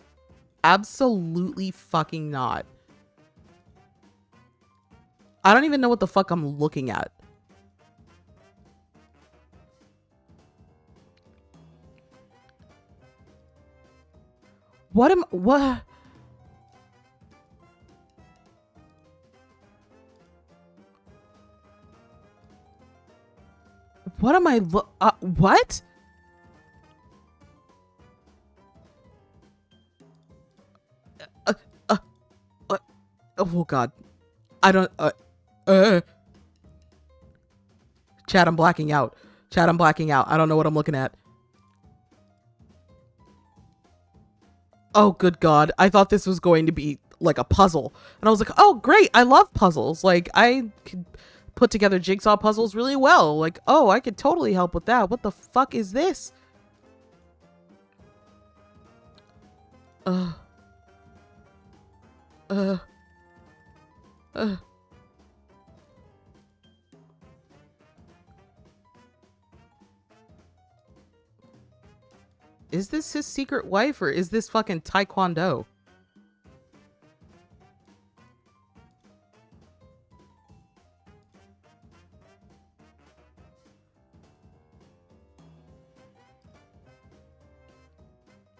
Absolutely fucking not. I don't even know what the fuck I'm looking at. What? What am I what? Oh God. I don't, Chat, I'm blacking out. Chat, I'm blacking out. I don't know what I'm looking at. Oh, good God. I thought this was going to be like a puzzle. And I was like, oh, great. I love puzzles. Like, I could put together jigsaw puzzles really well. Like, oh, I could totally help with that. What the fuck is this? Is this his secret wife or is this fucking Taekwondo?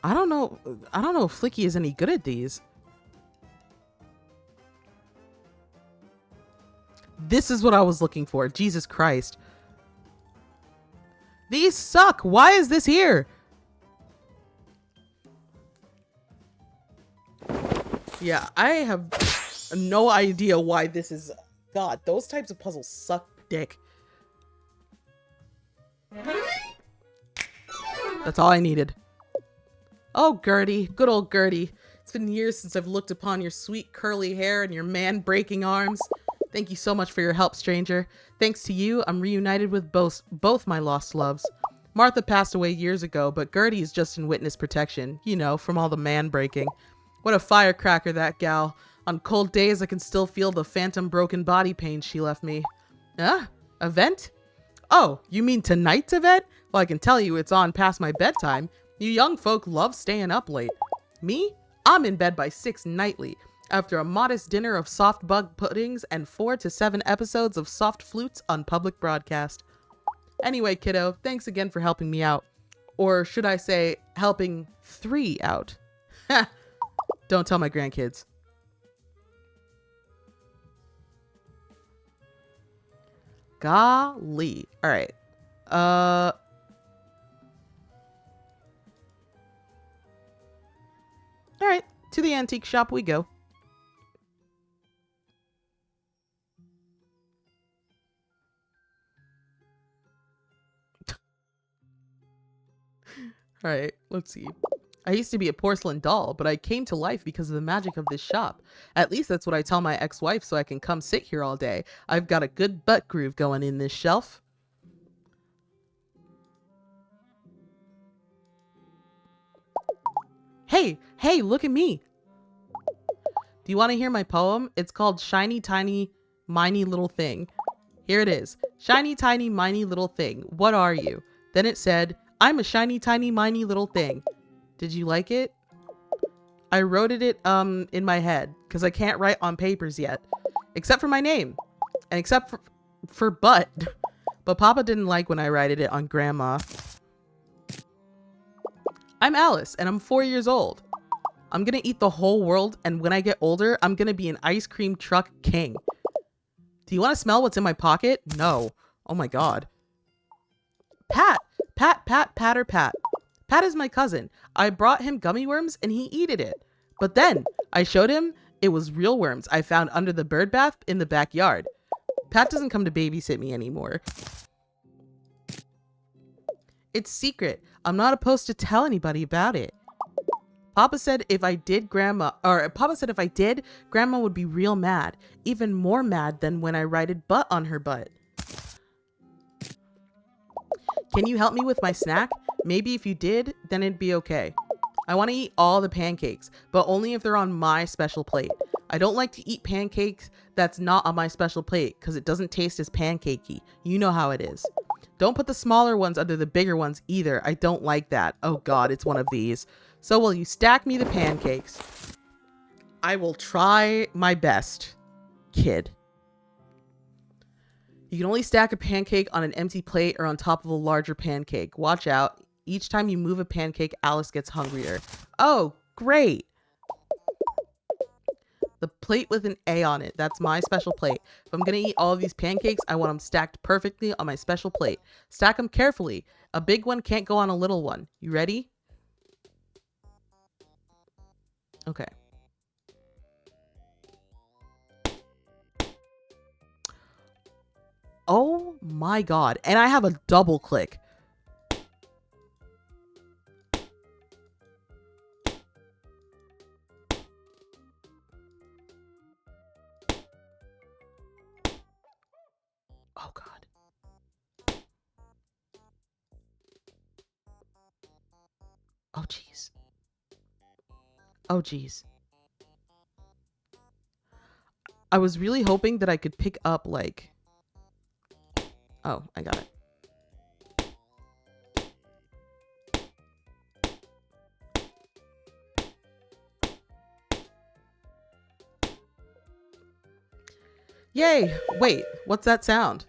I don't know. I don't know if Flicky is any good at these. This is what I was looking for. Jesus Christ. These suck. Why is this here? Yeah, I have no idea why this is. God, those types of puzzles suck dick. That's all I needed. Oh, Gertie. Good old Gertie. It's been years since I've looked upon your sweet curly hair and your man-breaking arms. Thank you so much for your help, stranger. Thanks to you, I'm reunited with both my lost loves. Martha passed away years ago, but Gertie is just in witness protection. You know, from all the man-breaking. What a firecracker, that gal. On cold days, I can still feel the phantom broken body pain she left me. Huh? Event? Oh, you mean tonight's event? Well, I can tell you it's on past my bedtime. You young folk love staying up late. Me? I'm in bed by 6 nightly, after a modest dinner of soft bug puddings and 4 to 7 episodes of soft flutes on public broadcast. Anyway, kiddo, thanks again for helping me out. Or should I say, helping 3 out. Ha! Don't tell my grandkids. Golly. Alright. Alright, to the antique shop we go. Alright, let's see. I used to be a porcelain doll, but I came to life because of the magic of this shop. At least that's what I tell my ex-wife so I can come sit here all day. I've got a good butt groove going in this shelf. Hey, look at me. Do you want to hear my poem? It's called Shiny Tiny Miny Little Thing. Here it is. Shiny Tiny Miny Little Thing. What are you? Then it said, I'm a shiny tiny miny little thing. Did you like it? I wrote it in my head because I can't write on papers yet. Except for my name. And except for butt. But Papa didn't like when I wrote it on Grandma. I'm Alice and I'm 4 years old. I'm gonna eat the whole world, and when I get older, I'm gonna be an ice cream truck king. Do you want to smell what's in my pocket? No. Oh my god. Pat! Patter Pat. Pat is my cousin. I brought him gummy worms and he eated it. But then I showed him it was real worms I found under the bird bath in the backyard. Pat doesn't come to babysit me anymore. It's secret. I'm not supposed to tell anybody about it. Papa said if I did, Grandma would be real mad. Even more mad than when I righted butt on her butt. Can you help me with my snack? Maybe if you did, then it'd be okay. I want to eat all the pancakes, but only if they're on my special plate. I don't like to eat pancakes that's not on my special plate because it doesn't taste as pancakey. You know how it is. Don't put the smaller ones under the bigger ones either. I don't like that. Oh god, it's one of these. So will you stack me the pancakes? I will try my best, kid. You can only stack a pancake on an empty plate or on top of a larger pancake. Watch out. Each time you move a pancake, Alice gets hungrier. Oh, great. The plate with an A on it. That's my special plate. If I'm going to eat all of these pancakes, I want them stacked perfectly on my special plate. Stack them carefully. A big one can't go on a little one. You ready? Okay. Oh my god. And I have a double click. Oh god. Oh jeez. Oh jeez. I was really hoping that I could pick up like... Oh, I got it. Yay! Wait, what's that sound?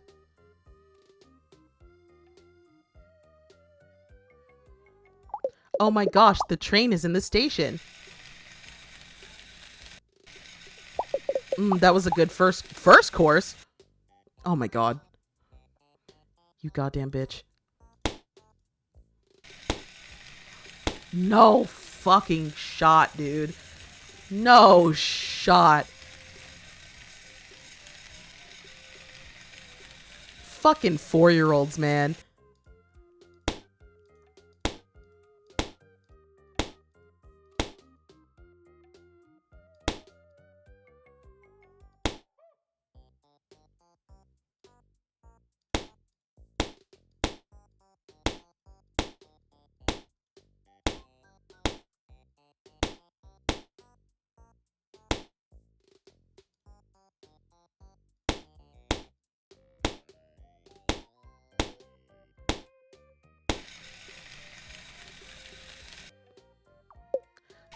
Oh my gosh, the train is in the station. That was a good first course. Oh my god. You goddamn bitch. No fucking shot, dude. No shot. Fucking 4-year-olds, man.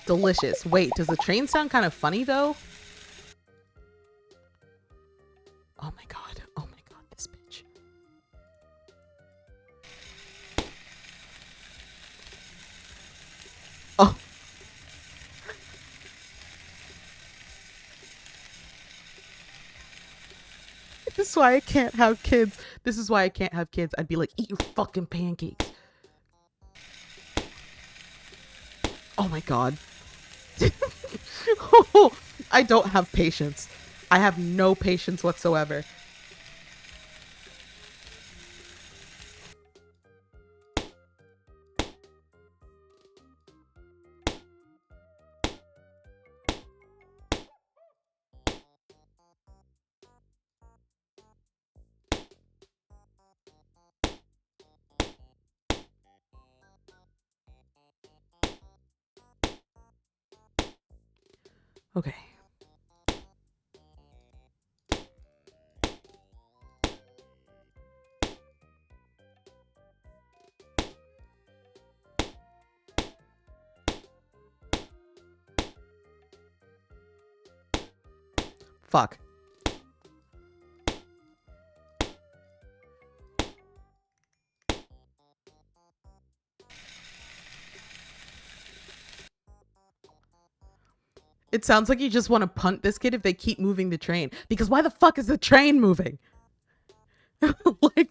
Delicious. Wait, does the train sound kind of funny though? Oh my god. Oh my god, this bitch. Oh. This is why I can't have kids. This is why I can't have kids. I'd be like, eat your fucking pancakes. Oh my god. I don't have patience. I have no patience whatsoever. Okay. Fuck. It sounds like you just want to punt this kid if they keep moving the train. Because why the fuck is the train moving? Like,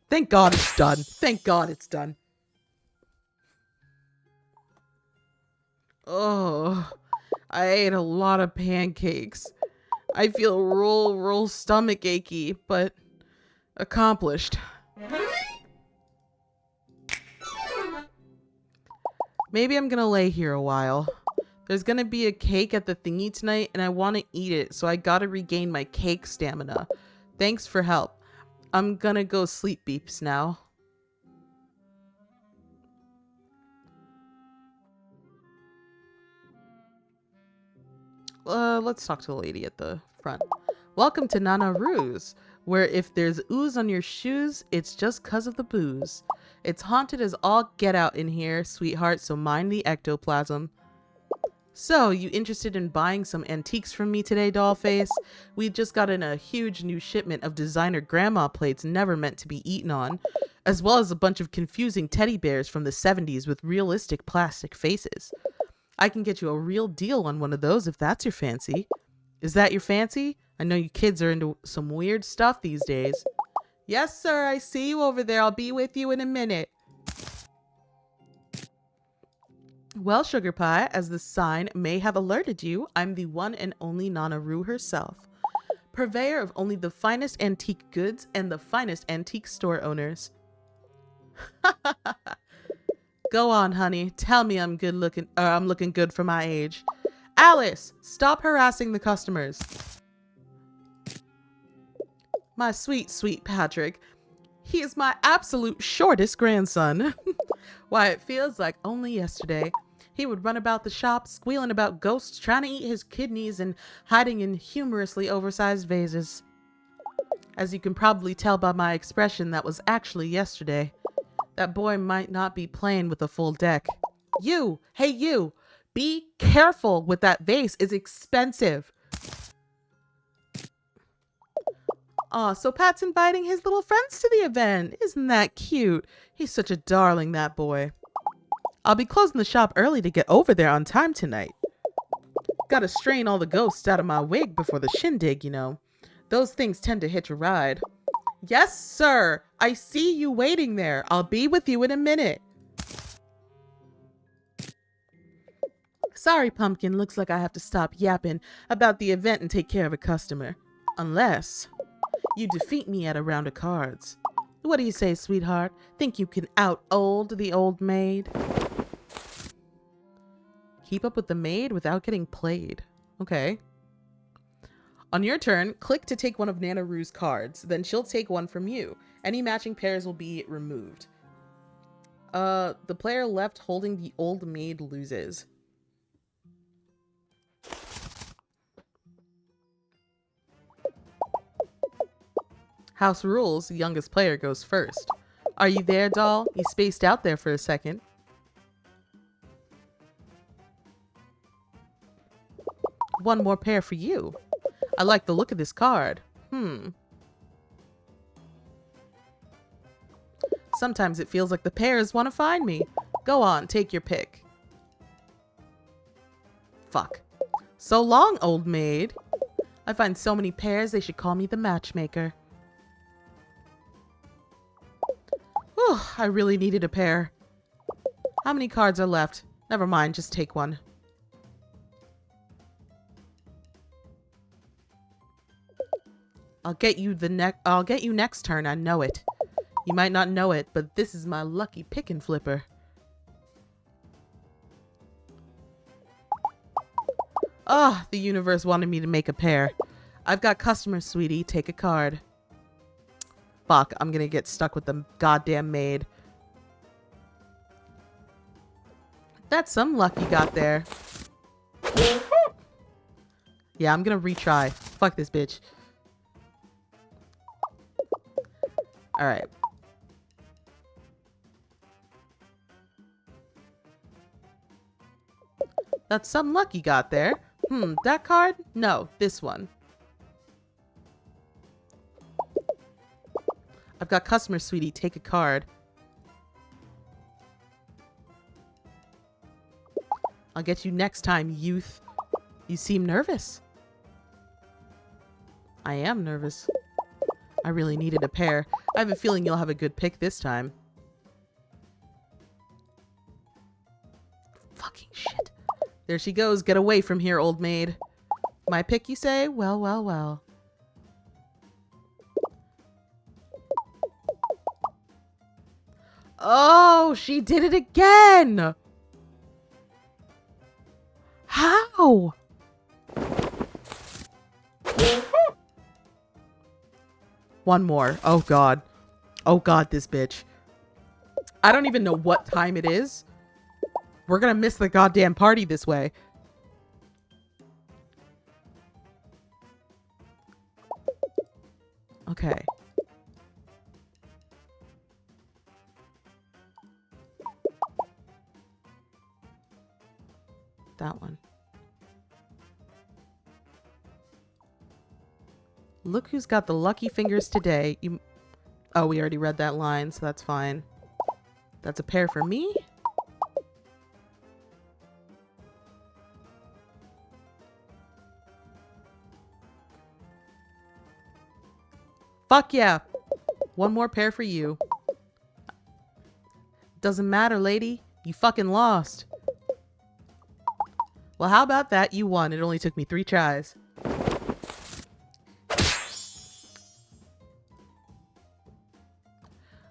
thank God it's done. Thank God it's done. Oh, I ate a lot of pancakes. I feel real stomach achy, but accomplished. Maybe I'm gonna lay here a while. There's gonna be a cake at the thingy tonight, and I want to eat it, so I gotta regain my cake stamina. Thanks for help. I'm gonna go sleep beeps now. Let's talk to the lady at the front. Welcome to Nana Roo's, where if there's ooze on your shoes, it's just 'cause of the booze. It's haunted as all get out in here, sweetheart, so mind the ectoplasm. So, you interested in buying some antiques from me today, Dollface? We just got in a huge new shipment of designer grandma plates never meant to be eaten on, as well as a bunch of confusing teddy bears from the 70s with realistic plastic faces. I can get you a real deal on one of those if that's your fancy. Is that your fancy? I know you kids are into some weird stuff these days. Yes, sir, I see you over there. I'll be with you in a minute. Well, Sugar Pie, as the sign may have alerted you, I'm the one and only Nana Roo herself. Purveyor of only the finest antique goods and the finest antique store owners. Go on, honey. Tell me I'm looking good for my age. Alice, stop harassing the customers. My sweet, sweet Patrick. He is my absolute shortest grandson. Why, it feels like only yesterday. He would run about the shop, squealing about ghosts, trying to eat his kidneys and hiding in humorously oversized vases. As you can probably tell by my expression, that was actually yesterday. That boy might not be playing with a full deck. You! Hey, you! Be careful with that vase. It's expensive. Aw, so Pat's inviting his little friends to the event. Isn't that cute? He's such a darling, that boy. I'll be closing the shop early to get over there on time tonight. Gotta strain all the ghosts out of my wig before the shindig, you know. Those things tend to hitch a ride. Yes, sir. I see you waiting there. I'll be with you in a minute. Sorry, Pumpkin. Looks like I have to stop yapping about the event and take care of a customer. Unless you defeat me at a round of cards. What do you say, sweetheart? Think you can out-old the old maid? Keep up with the maid without getting played. Okay. On your turn, click to take one of Nana Rue's cards. Then she'll take one from you. Any matching pairs will be removed. The player left holding the old maid loses. House rules, the youngest player goes first. Are you there, doll? You spaced out there for a second. One more pair for you. I like the look of this card. Sometimes it feels like the pairs want to find me. Go on, take your pick. Fuck. So long, old maid. I find so many pairs they should call me the matchmaker. Whew, I really needed a pair. How many cards are left? Never mind, just take one. I'll get you next turn, I know it. You might not know it, but this is my lucky pick and flipper. Ah, the universe wanted me to make a pair. I've got customers, sweetie. Take a card. Fuck, I'm gonna get stuck with the goddamn maid. That's some luck you got there. Yeah, I'm gonna retry. Fuck this bitch. Alright. That's some luck you got there. That card? No, this one. I've got customers, sweetie. Take a card. I'll get you next time, youth. You seem nervous. I am nervous. I really needed a pair. I have a feeling you'll have a good pick this time. Fucking shit. There she goes. Get away from here, old maid. My pick, you say? Well, well, well. Oh, she did it again! How? One more. Oh, God. Oh, God, this bitch. I don't even know what time it is. We're gonna miss the goddamn party this way. Okay. That one. Look who's got the lucky fingers today. Oh, we already read that line, so that's fine. That's a pair for me. Fuck yeah. One more pair for you. Doesn't matter, lady. You fucking lost. Well, how about that? You won. It only took me 3 tries.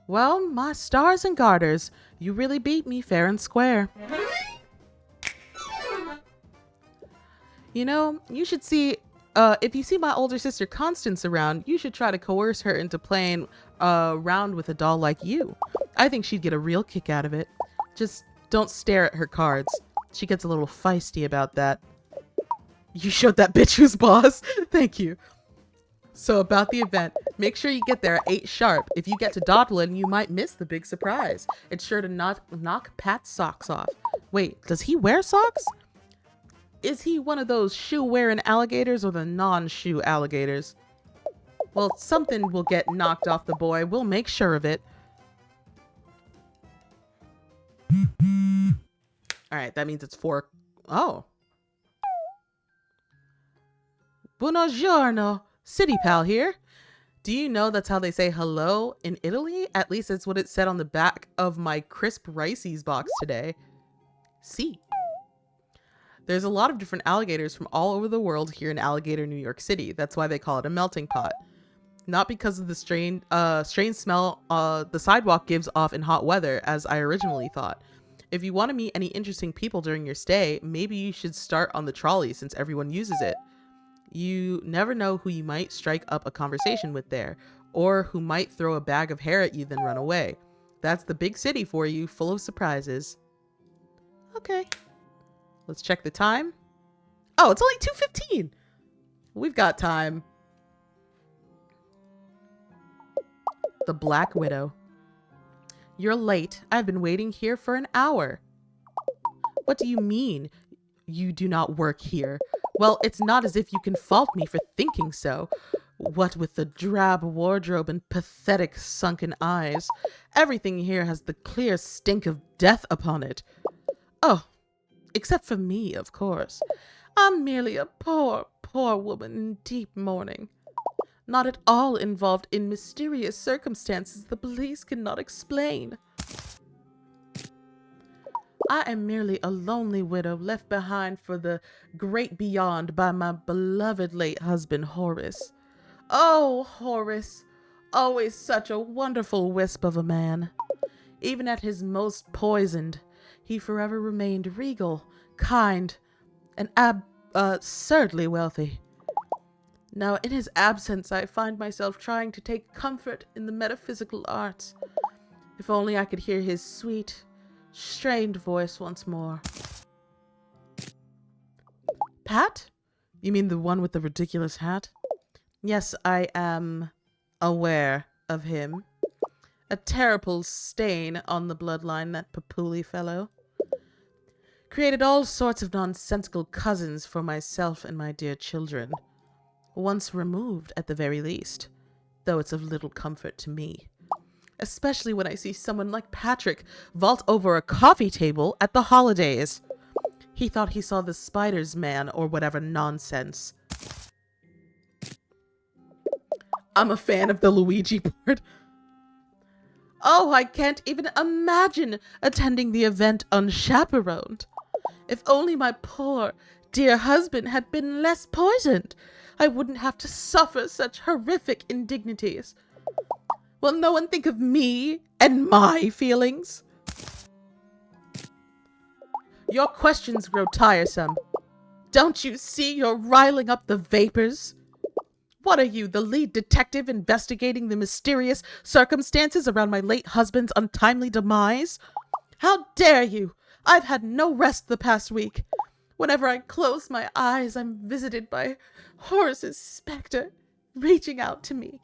Well, my stars and garters. You really beat me fair and square. You know, you should see... if you see my older sister Constance around, you should try to coerce her into playing around with a doll like you. I think she'd get a real kick out of it. Just don't stare at her cards. She gets a little feisty about that. You showed that bitch who's boss. Thank you. So about the event, make sure you get there at 8 sharp. If you get to dawdling, you might miss the big surprise. It's sure to knock Pat's socks off. Wait, does he wear socks? Is he one of those shoe-wearing alligators or the non-shoe alligators? Well, something will get knocked off the boy. We'll make sure of it. right, that means it's 4. Oh. Buongiorno. City Pal here. Do you know that's how they say hello in Italy? At least it's what it said on the back of my crisp Riceys box today. See. There's a lot of different alligators from all over the world here in Alligator, New York City. That's why they call it a melting pot. Not because of the strange smell the sidewalk gives off in hot weather, as I originally thought. If you want to meet any interesting people during your stay, maybe you should start on the trolley since everyone uses it. You never know who you might strike up a conversation with there, or who might throw a bag of hair at you then run away. That's the big city for you, full of surprises. Okay. Let's check the time. Oh, it's only 2:15. We've got time. The Black Widow. You're late. I've been waiting here for an hour. What do you mean you do not work here? Well, it's not as if you can fault me for thinking so. What with the drab wardrobe and pathetic sunken eyes, everything here has the clear stink of death upon it. Oh, except for me, of course. I'm merely a poor, poor woman in deep mourning. Not at all involved in mysterious circumstances the police cannot explain. I am merely a lonely widow left behind for the great beyond by my beloved late husband, Horace. Oh, Horace, always such a wonderful wisp of a man. Even at his most poisoned, he forever remained regal, kind, and absurdly wealthy. Now, in his absence, I find myself trying to take comfort in the metaphysical arts. If only I could hear his sweet, strained voice once more. Pat? You mean the one with the ridiculous hat? Yes, I am aware of him. A terrible stain on the bloodline, that Papuli fellow. Created all sorts of nonsensical cousins for myself and my dear children. Once removed, at the very least, though it's of little comfort to me. Especially when I see someone like Patrick vault over a coffee table at the holidays. He thought he saw the Spider's Man or whatever nonsense. I'm a fan of the Luigi board. Oh, I can't even imagine attending the event unchaperoned. If only my poor, dear husband had been less poisoned, I wouldn't have to suffer such horrific indignities. Will no one think of me and my feelings? Your questions grow tiresome. Don't you see you're riling up the vapors? What are you, the lead detective investigating the mysterious circumstances around my late husband's untimely demise? How dare you? I've had no rest the past week. Whenever I close my eyes, I'm visited by Horace's specter, reaching out to me.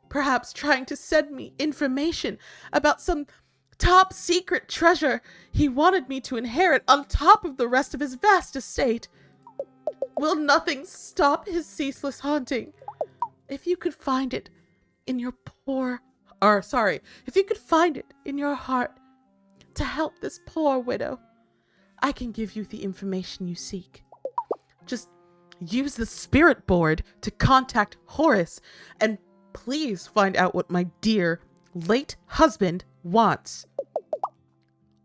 Perhaps trying to send me information about some top secret treasure he wanted me to inherit on top of the rest of his vast estate. Will nothing stop his ceaseless haunting? If you could find it in your if you could find it in your heart to help this poor widow, I can give you the information you seek. Just use the spirit board to contact Horace and please find out what my dear late husband wants.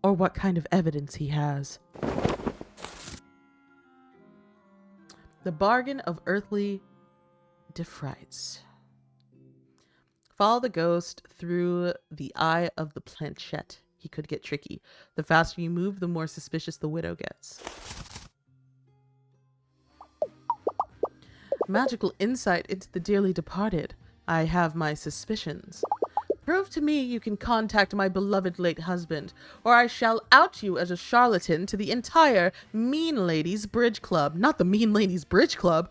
Or what kind of evidence he has. The bargain of earthly defrights. Follow the ghost through the eye of the planchette. He could get tricky. The faster you move, the more suspicious the widow gets. Magical insight into the dearly departed. I have my suspicions. Prove to me you can contact my beloved late husband, or I shall out you as a charlatan to the entire Mean Ladies Bridge Club. Not the Mean Ladies Bridge Club.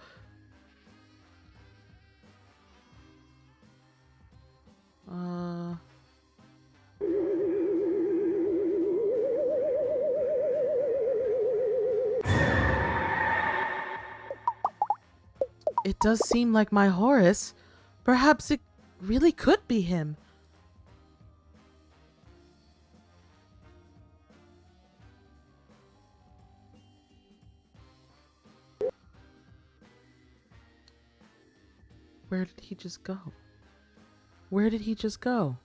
It does seem like my Horace. Perhaps it really could be him. Where did he just go? Where did he just go?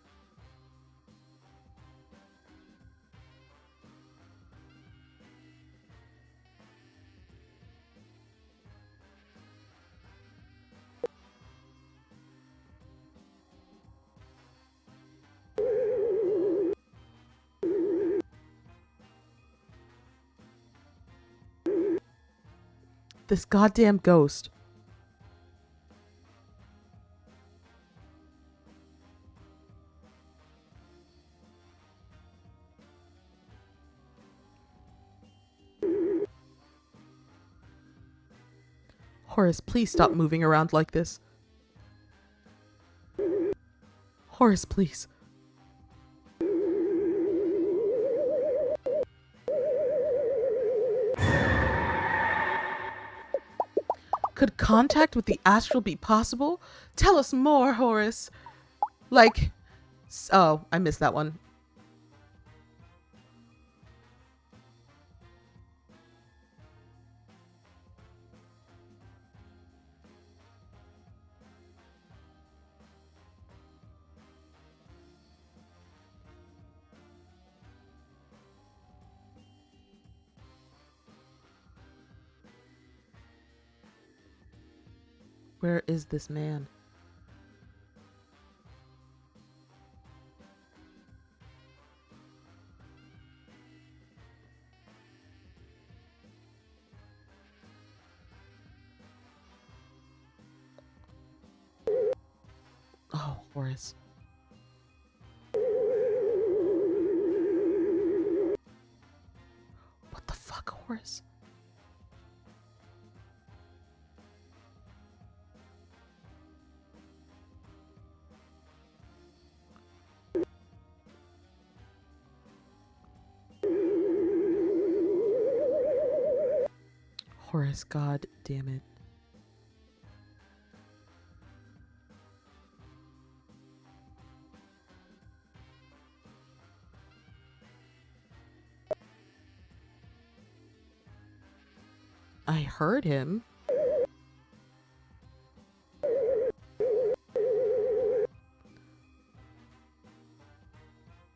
This goddamn ghost. Horace, please stop moving around like this. Horace, please. Could contact with the astral be possible? Tell us more, Horace. Like... Oh, I missed that one. Where is this man? Oh, Horace. What the fuck, Horace? Horace, god damn it. I heard him.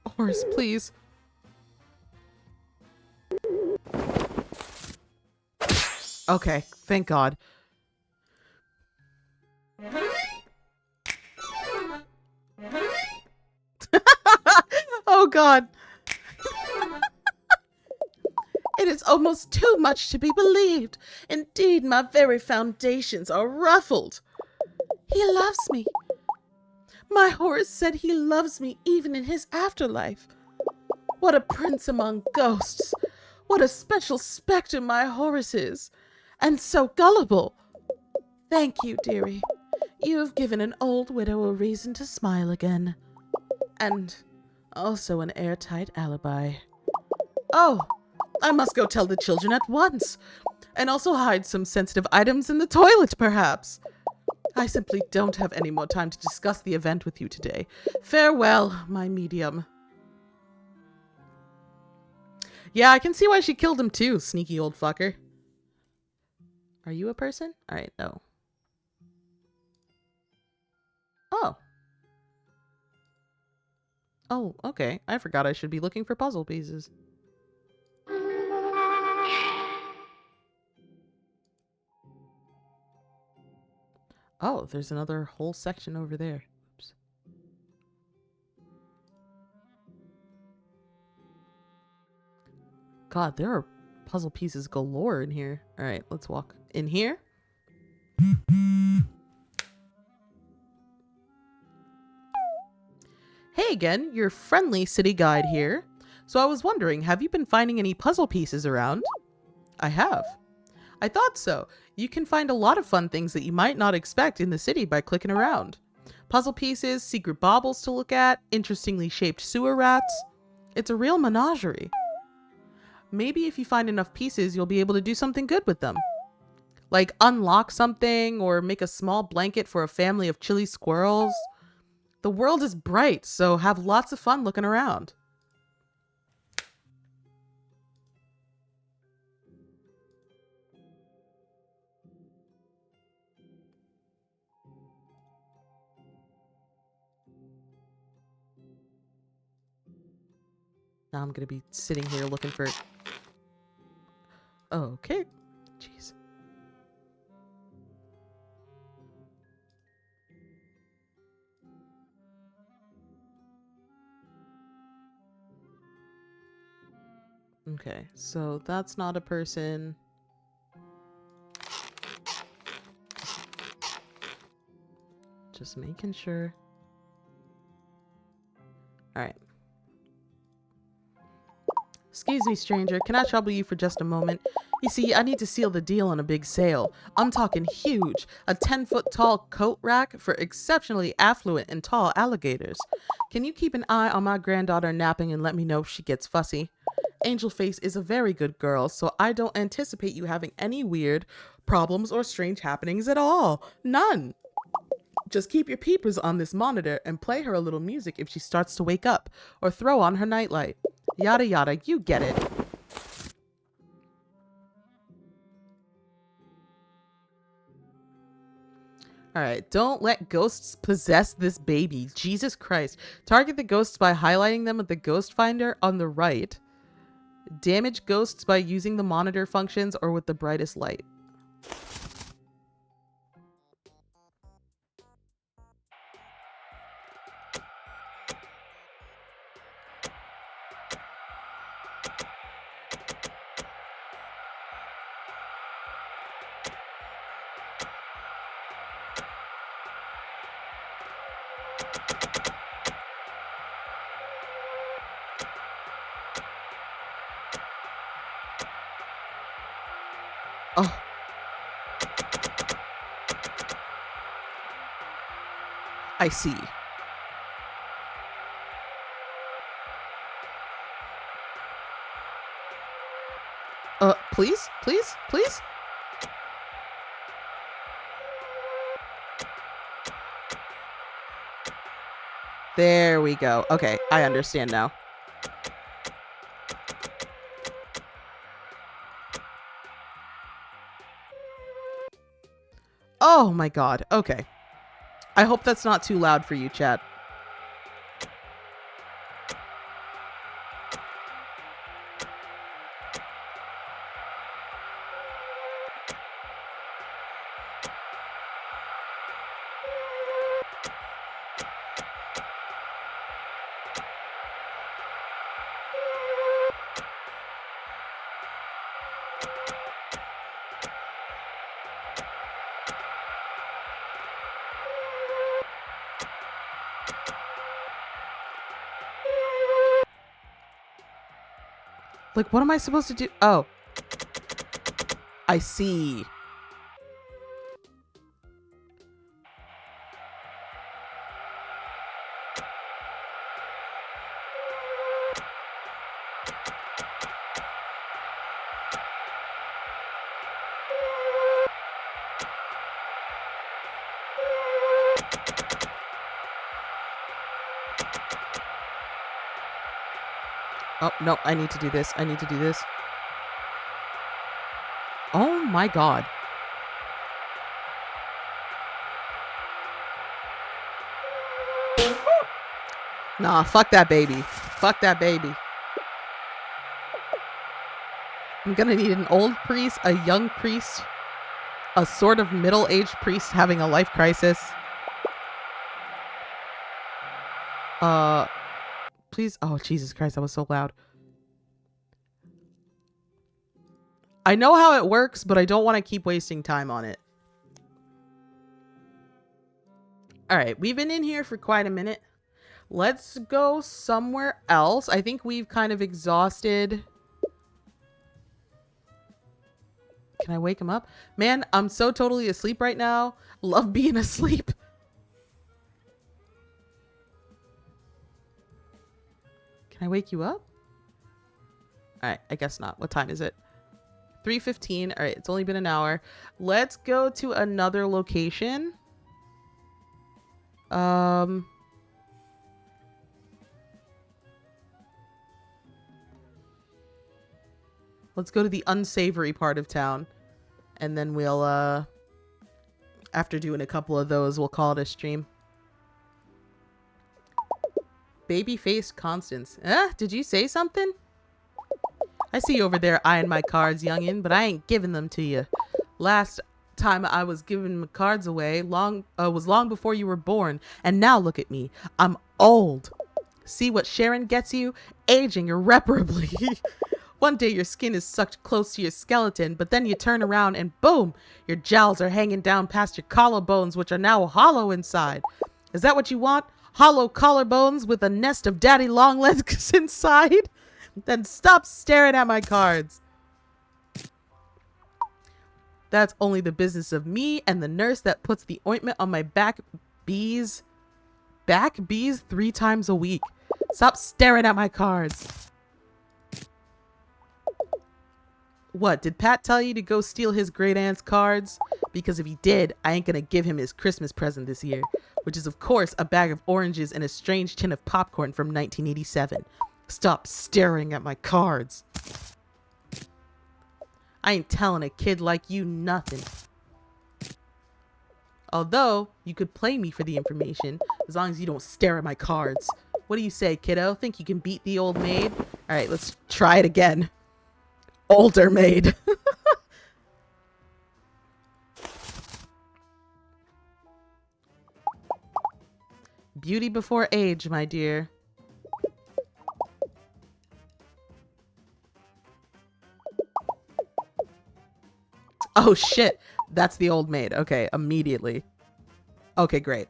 Horace, please. Okay, thank God. Oh God. It is almost too much to be believed. Indeed, my very foundations are ruffled. He loves me. My Horace said he loves me even in his afterlife. What a prince among ghosts. What a special spectre my Horace is. And so gullible. Thank you, dearie. You have given an old widow a reason to smile again. And also an airtight alibi. Oh, I must go tell the children at once. And also hide some sensitive items in the toilet, perhaps. I simply don't have any more time to discuss the event with you today. Farewell, my medium. Yeah, I can see why she killed him too, sneaky old fucker. Are you a person? Alright, no. Oh. Oh, okay. I forgot I should be looking for puzzle pieces. Oh, there's another whole section over there. Oops. God, there are puzzle pieces galore in here. Alright, let's walk in here. Hey again, your friendly city guide here. So I was wondering, have you been finding any puzzle pieces around? I have. I thought so. You can find a lot of fun things that you might not expect in the city by clicking around. Puzzle pieces, secret baubles to look at, interestingly shaped sewer rats. It's a real menagerie. Maybe if you find enough pieces, you'll be able to do something good with them. Like unlock something or make a small blanket for a family of chilly squirrels. The world is bright, so have lots of fun looking around. Now I'm gonna be sitting here looking for... Oh, okay. Jeez. Okay, so that's not a person. Just making sure. Alright. Excuse me, stranger. Can I trouble you for just a moment? You see, I need to seal the deal on a big sale. I'm talking huge. A 10-foot tall coat rack for exceptionally affluent and tall alligators. Can you keep an eye on my granddaughter napping and let me know if she gets fussy? Angel Face is a very good girl, so I don't anticipate you having any weird problems or strange happenings at all. None. Just keep your peepers on this monitor and play her a little music if she starts to wake up, or throw on her nightlight. Yada yada, you get it. Alright, don't let ghosts possess this baby. Jesus Christ. Target the ghosts by highlighting them with the ghost finder on the right. Damage ghosts by using the monitor functions or with the brightest light. Oh. I see. Please? Please? Please? There we go. Okay, I understand now. Oh my god. Okay. I hope that's not too loud for you, chat. Like, what am I supposed to do? Oh. I see. Oh, no, I need to do this. I need to do this. Oh my god. Nah, fuck that baby. Fuck that baby. I'm gonna need an old priest, a young priest, a sort of middle-aged priest having a life crisis. Please. Oh, Jesus Christ, that was so loud. I know how it works, but I don't want to keep wasting time on it. All right, we've been in here for quite a minute. Let's go somewhere else. I think we've kind of exhausted. Can I wake him up? Man, I'm so totally asleep right now. Love being asleep. Can I wake you up? All right, I guess not. What time is it? 3:15. All right, it's only been an hour. Let's go to another location. Let's go to the unsavory part of town. And then we'll, after doing a couple of those, we'll call it a stream. Baby-faced Constance. Did you say something? I see you over there eyeing my cards, youngin', but I ain't giving them to you. Last time I was giving my cards away was long before you were born, and now look at me. I'm old. See what Sharon gets you? Aging irreparably. One day your skin is sucked close to your skeleton, but then you turn around and boom, your jowls are hanging down past your collarbones, which are now hollow inside. Is that what you want? Hollow collarbones with a nest of daddy long legs inside? Then stop staring at my cards. That's only the business of me and the nurse that puts the ointment on my back bees 3 times a week. Stop staring at my cards. What, did Pat tell you to go steal his great aunt's cards? Because if he did, I ain't gonna give him his Christmas present this year, which is of course a bag of oranges and a strange tin of popcorn from 1987. Stop staring at my cards. I ain't telling a kid like you nothing. Although, you could play me for the information, as long as you don't stare at my cards. What do you say, kiddo? Think you can beat the old maid? Alright, let's try it again. Older maid. Beauty before age, my dear. Oh shit, that's the old maid. Okay, immediately. Okay, great.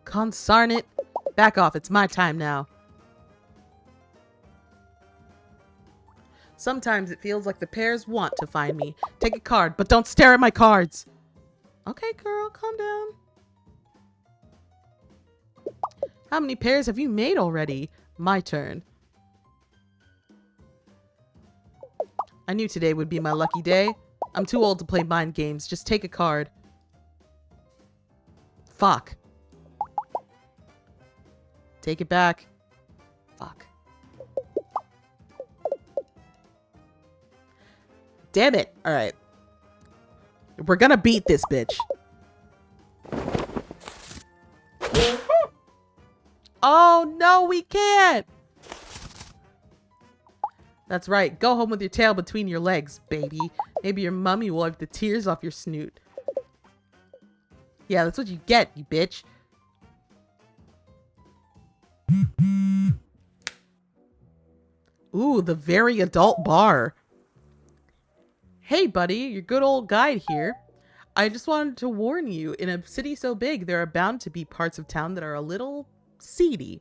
Consarn it. Back off, it's my time now. Sometimes it feels like the pears want to find me. Take a card, but don't stare at my cards. Okay, girl, calm down. How many pairs have you made already? My turn. I knew today would be my lucky day. I'm too old to play mind games. Just take a card. Fuck. Take it back. Fuck. Damn it. Alright. We're gonna beat this bitch. Oh, no, we can't. That's right. Go home with your tail between your legs, baby. Maybe your mummy will wipe the tears off your snoot. Yeah, that's what you get, you bitch. Ooh, the very adult bar. Hey, buddy, your good old guide here. I just wanted to warn you, in a city so big, there are bound to be parts of town that are a little seedy.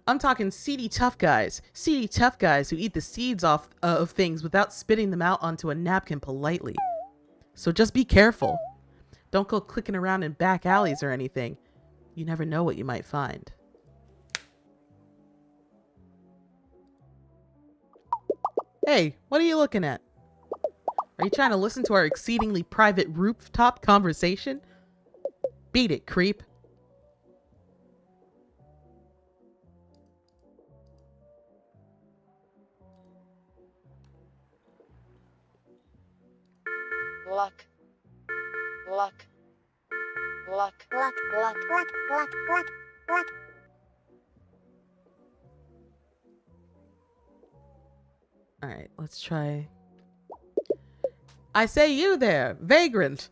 I'm talking seedy tough guys. Seedy tough guys who eat the seeds off of things without spitting them out onto a napkin politely. So just be careful. Don't go clicking around in back alleys or anything. You never know what you might find. Hey, what are you looking at? Are you trying to listen to our exceedingly private rooftop conversation? Beat it, creep. Luck. Luck. Luck. Luck. Luck. Luck. Luck. Luck. Luck. Alright, let's try. I say you there, vagrant.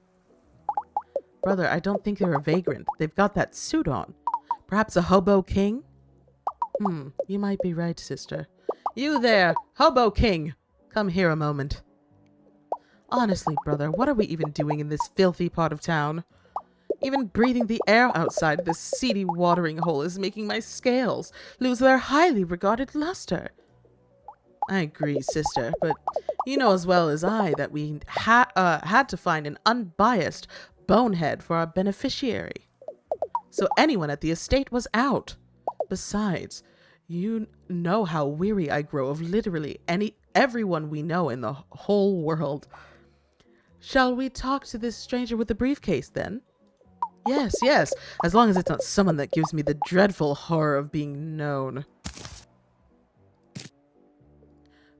Brother, I don't think they're a vagrant. They've got that suit on. Perhaps a hobo king? You might be right, sister. You there, hobo king. Come here a moment. Honestly, brother, what are we even doing in this filthy part of town? Even breathing the air outside this seedy watering hole is making my scales lose their highly regarded luster. I agree, sister, but you know as well as I that we had to find an unbiased bonehead for our beneficiary. So anyone at the estate was out. Besides, you know how weary I grow of literally everyone we know in the whole world. Shall we talk to this stranger with the briefcase, then? Yes, yes, as long as it's not someone that gives me the dreadful horror of being known.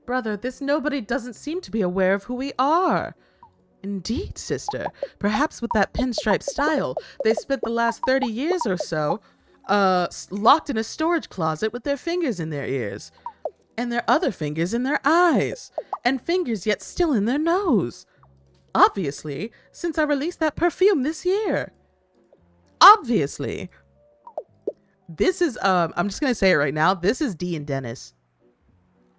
Brother, this nobody doesn't seem to be aware of who we are. Indeed, sister. Perhaps with that pinstripe style, they spent the last 30 years or so, locked in a storage closet with their fingers in their ears, and their other fingers in their eyes, and fingers yet still in their nose. Obviously, since I released that perfume this year. Obviously. This is, I'm just gonna say it right now, this is Dee and Dennis.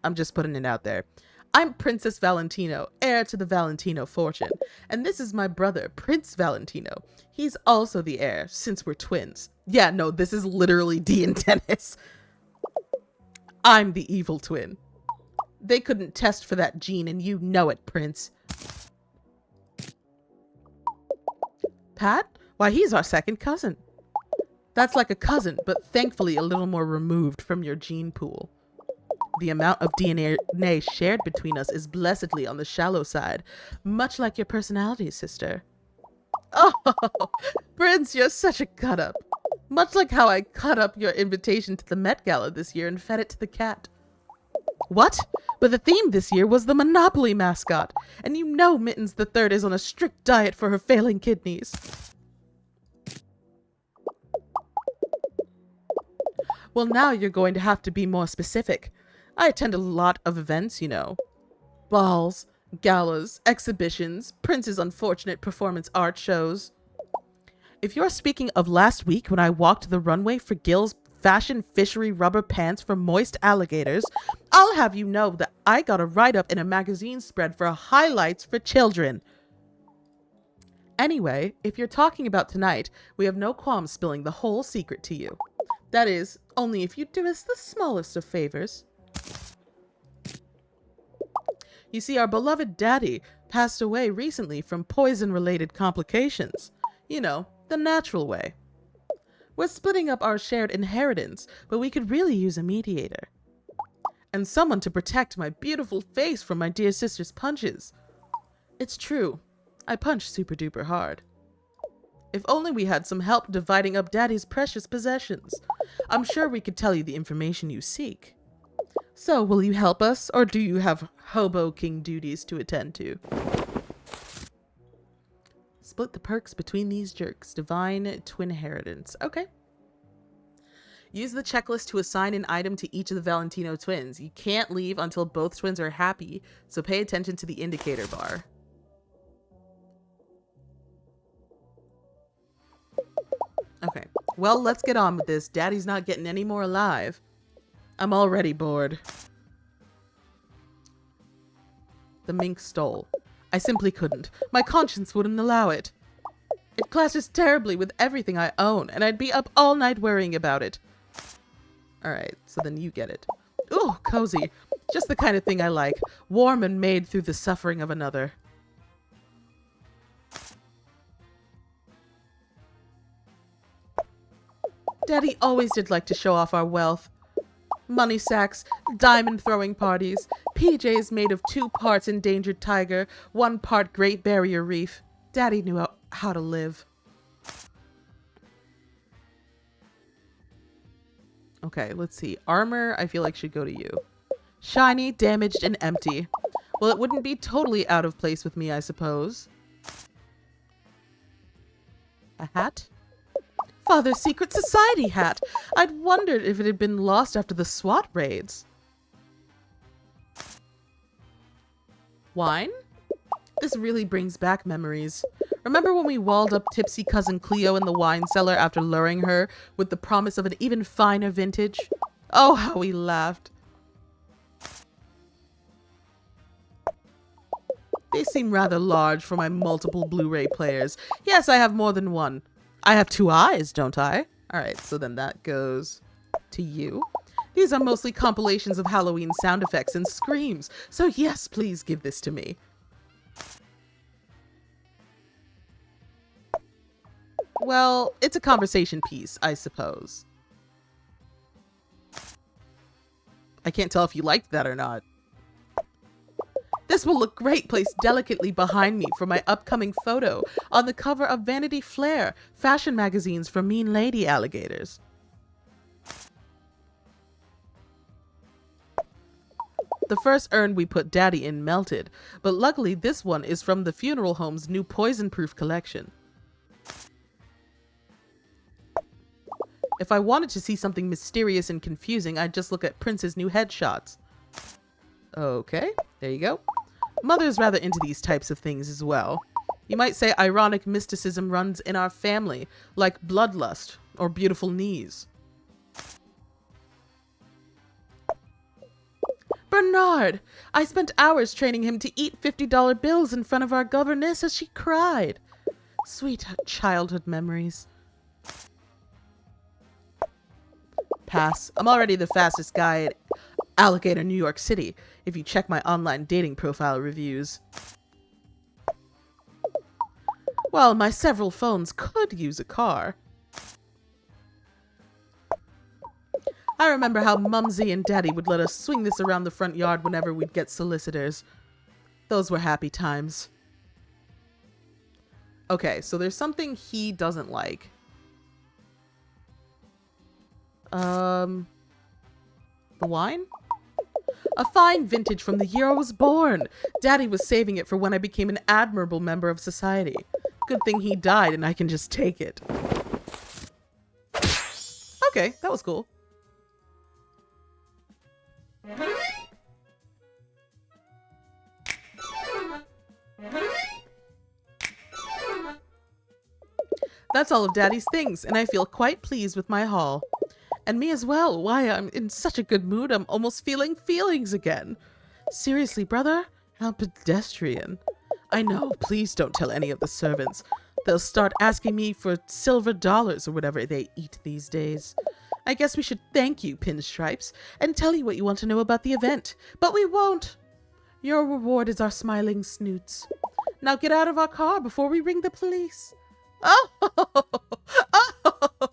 I'm just putting it out there. I'm Princess Valentino, heir to the Valentino fortune. And this is my brother, Prince Valentino. He's also the heir, since we're twins. Yeah, no, this is literally Dee and Dennis. I'm the evil twin. They couldn't test for that gene, and you know it, Prince. Pat? Why, he's our second cousin. That's like a cousin, but thankfully a little more removed from your gene pool. The amount of DNA shared between us is blessedly on the shallow side, much like your personality, sister. Oh, Prince, you're such a cut-up. Much like how I cut up your invitation to the Met Gala this year and fed it to the cat. What? But the theme this year was the Monopoly mascot, and you know Mittens the Third is on a strict diet for her failing kidneys. Well, now you're going to have to be more specific. I attend a lot of events, you know. Balls, galas, exhibitions, Prince's unfortunate performance art shows. If you're speaking of last week when I walked the runway for Gil's fashion fishery rubber pants for moist alligators, I'll have you know that I got a write-up in a magazine spread for highlights for children. Anyway, if you're talking about tonight, we have no qualms spilling the whole secret to you. That is, only if you do us the smallest of favors. You see, our beloved daddy passed away recently from poison-related complications. You know, the natural way. We're splitting up our shared inheritance, but we could really use a mediator. And someone to protect my beautiful face from my dear sister's punches. It's true, I punch super-duper hard. If only we had some help dividing up Daddy's precious possessions. I'm sure we could tell you the information you seek. So, will you help us, or do you have hobo king duties to attend to? Split the perks between these jerks. Divine twin inheritance. Okay. Use the checklist to assign an item to each of the Valentino twins. You can't leave until both twins are happy, so pay attention to the indicator bar. Okay, well, let's get on with this. Daddy's not getting any more alive. I'm already bored. The mink stole. I simply couldn't. My conscience wouldn't allow it. It clashes terribly with everything I own, and I'd be up all night worrying about it. Alright, so then you get it. Ooh, cozy. Just the kind of thing I like. Warm and made through the suffering of another. Daddy always did like to show off our wealth. Money sacks, diamond throwing parties, PJs made of 2 parts endangered tiger, 1 part Great Barrier Reef. Daddy knew how to live. Okay, let's see. Armor, I feel like should go to you. Shiny, damaged, and empty. Well, it wouldn't be totally out of place with me, I suppose. A hat? Father's Secret Society hat. I'd wondered if it had been lost after the SWAT raids. Wine? This really brings back memories. Remember when we walled up tipsy cousin Cleo in the wine cellar after luring her with the promise of an even finer vintage? Oh, how we laughed. They seem rather large for my multiple Blu-ray players. Yes, I have more than one. I have 2 eyes, don't I? Alright, so then that goes to you. These are mostly compilations of Halloween sound effects and screams, so yes, please give this to me. Well, it's a conversation piece, I suppose. I can't tell if you liked that or not. This will look great placed delicately behind me for my upcoming photo on the cover of Vanity Fair, fashion magazines for mean lady alligators. the first urn we put Daddy in melted, but luckily this one is from the funeral home's new poison-proof collection. If I wanted to see something mysterious and confusing, I'd just look at Prince's new headshots. Okay, there you go. Mother's rather into these types of things as well. You might say ironic mysticism runs in our family, like bloodlust or beautiful knees. Bernard! I spent hours training him to eat $50 bills in front of our governess as she cried. Sweet childhood memories. Pass. I'm already the fastest guy at Alligator, New York City, if you check my online dating profile reviews. Well, my several phones could use a car. I remember how Mumsy and Daddy would let us swing this around the front yard whenever we'd get solicitors. Those were happy times. Okay, so there's something he doesn't like. The wine? A fine vintage from the year I was born. Daddy was saving it for when I became an admirable member of society. Good thing he died and I can just take it. Okay, that was cool. That's all of Daddy's things, and I feel quite pleased with my haul. And me as well. Why, I'm in such a good mood, I'm almost feeling feelings again. Seriously, brother? How pedestrian. I know, please don't tell any of the servants. They'll start asking me for silver dollars or whatever they eat these days. I guess we should thank you, Pinstripes, and tell you what you want to know about the event. But we won't. Your reward is our smiling snoots. Now get out of our car before we ring the police. Oh! Oh!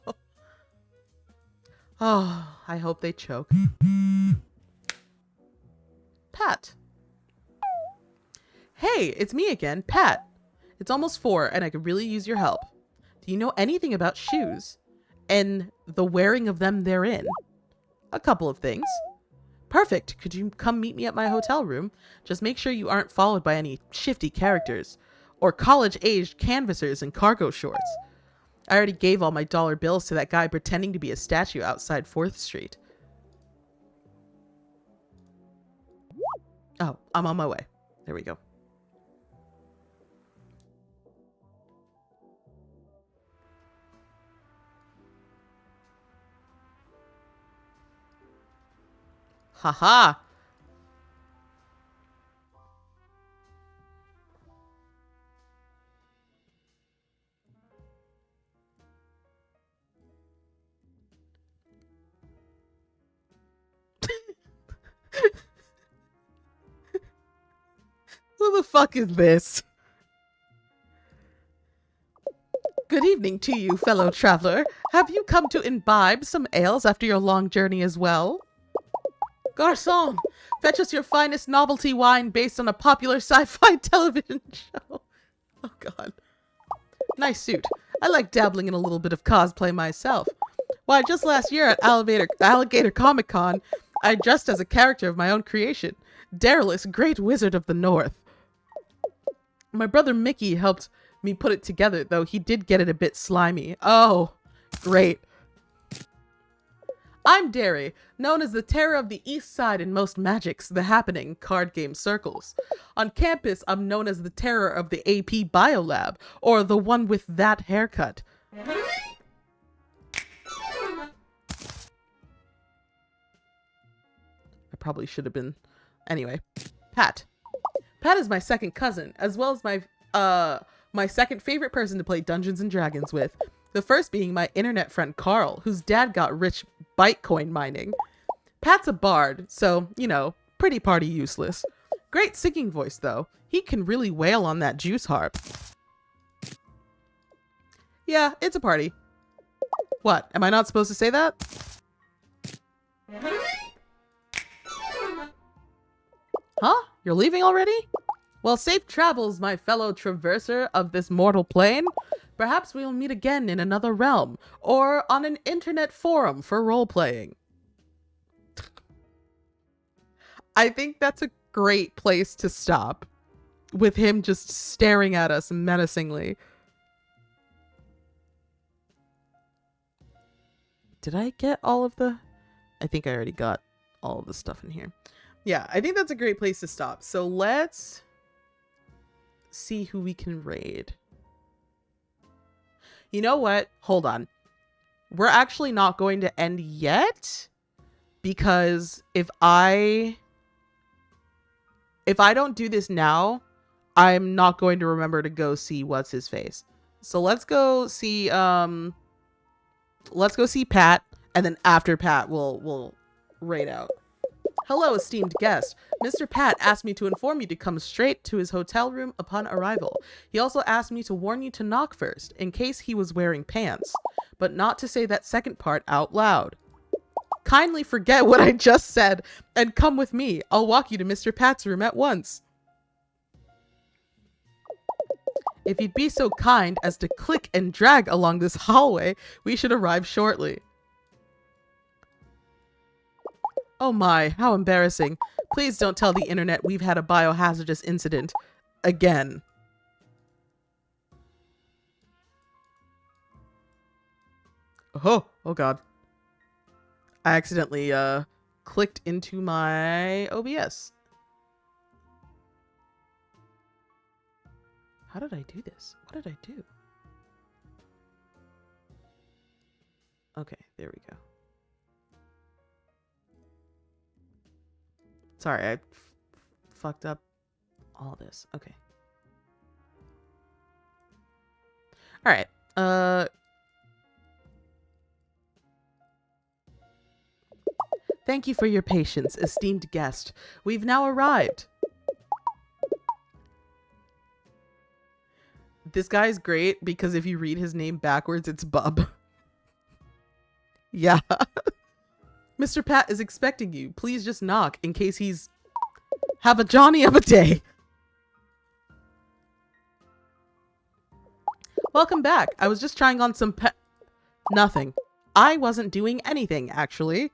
Oh, I hope they choke. Pat. Hey, it's me again, Pat. It's almost 4 and I could really use your help. Do you know anything about shoes? And the wearing of them therein? A couple of things. Perfect. Could you come meet me at my hotel room? Just make sure you aren't followed by any shifty characters. Or college-aged canvassers in cargo shorts. I already gave all my dollar bills to that guy pretending to be a statue outside 4th Street. Oh, I'm on my way. There we go. Haha! Who the fuck is this? Good evening to you, fellow traveler. Have you come to imbibe some ales after your long journey as well? Garçon, fetch us your finest novelty wine based on a popular sci-fi television show. Oh god. Nice suit. I like dabbling in a little bit of cosplay myself. Why, just last year at Alligator Comic-Con, I dressed as a character of my own creation. Darylis, Great Wizard of the North. My brother Mickey helped me put it together, though he did get it a bit slimy. Oh, great. I'm Derry, known as the terror of the East Side in most Magic's The Happening card game circles. On campus, I'm known as the terror of the AP Biolab, or the one with that haircut. I probably should have been... Anyway, Pat. Pat is my second cousin, as well as my second favorite person to play Dungeons and Dragons with. The first being my internet friend Carl, whose dad got rich Bitcoin mining. Pat's a bard, so, you know, pretty party useless. Great singing voice, though. He can really wail on that juice harp. Yeah, it's a party. What, am I not supposed to say that? Huh? You're leaving already? Well, safe travels, my fellow traverser of this mortal plane. Perhaps we'll meet again in another realm, or on an internet forum for role-playing. I think that's a great place to stop, with him just staring at us menacingly. Did I get all of the... I think I already got all of the stuff in here. Yeah, I think that's a great place to stop. So let's see who we can raid. You know what? Hold on. We're actually not going to end yet, because if I don't do this now, I'm not going to remember to go see what's his face. So let's go see Pat, and then after Pat we'll raid out. Hello, esteemed guest. Mr. Pat asked me to inform you to come straight to his hotel room upon arrival. He also asked me to warn you to knock first, in case he was wearing pants, but not to say that second part out loud. Kindly forget what I just said and come with me. I'll walk you to Mr. Pat's room at once. If you'd be so kind as to click and drag along this hallway, we should arrive shortly. Oh my, how embarrassing. Please don't tell the internet we've had a biohazardous incident. Again. Oh god. I accidentally clicked into my OBS. How did I do this? What did I do? Okay, there we go. Sorry, I fucked up all this. Okay. All right. Thank you for your patience, esteemed guest. We've now arrived. This guy's great because if you read his name backwards, it's Bub. Yeah. Mr. Pat is expecting you. Please just knock in case he's... Have a Johnny of a day. Welcome back. I was just trying on some Nothing. I wasn't doing anything, actually.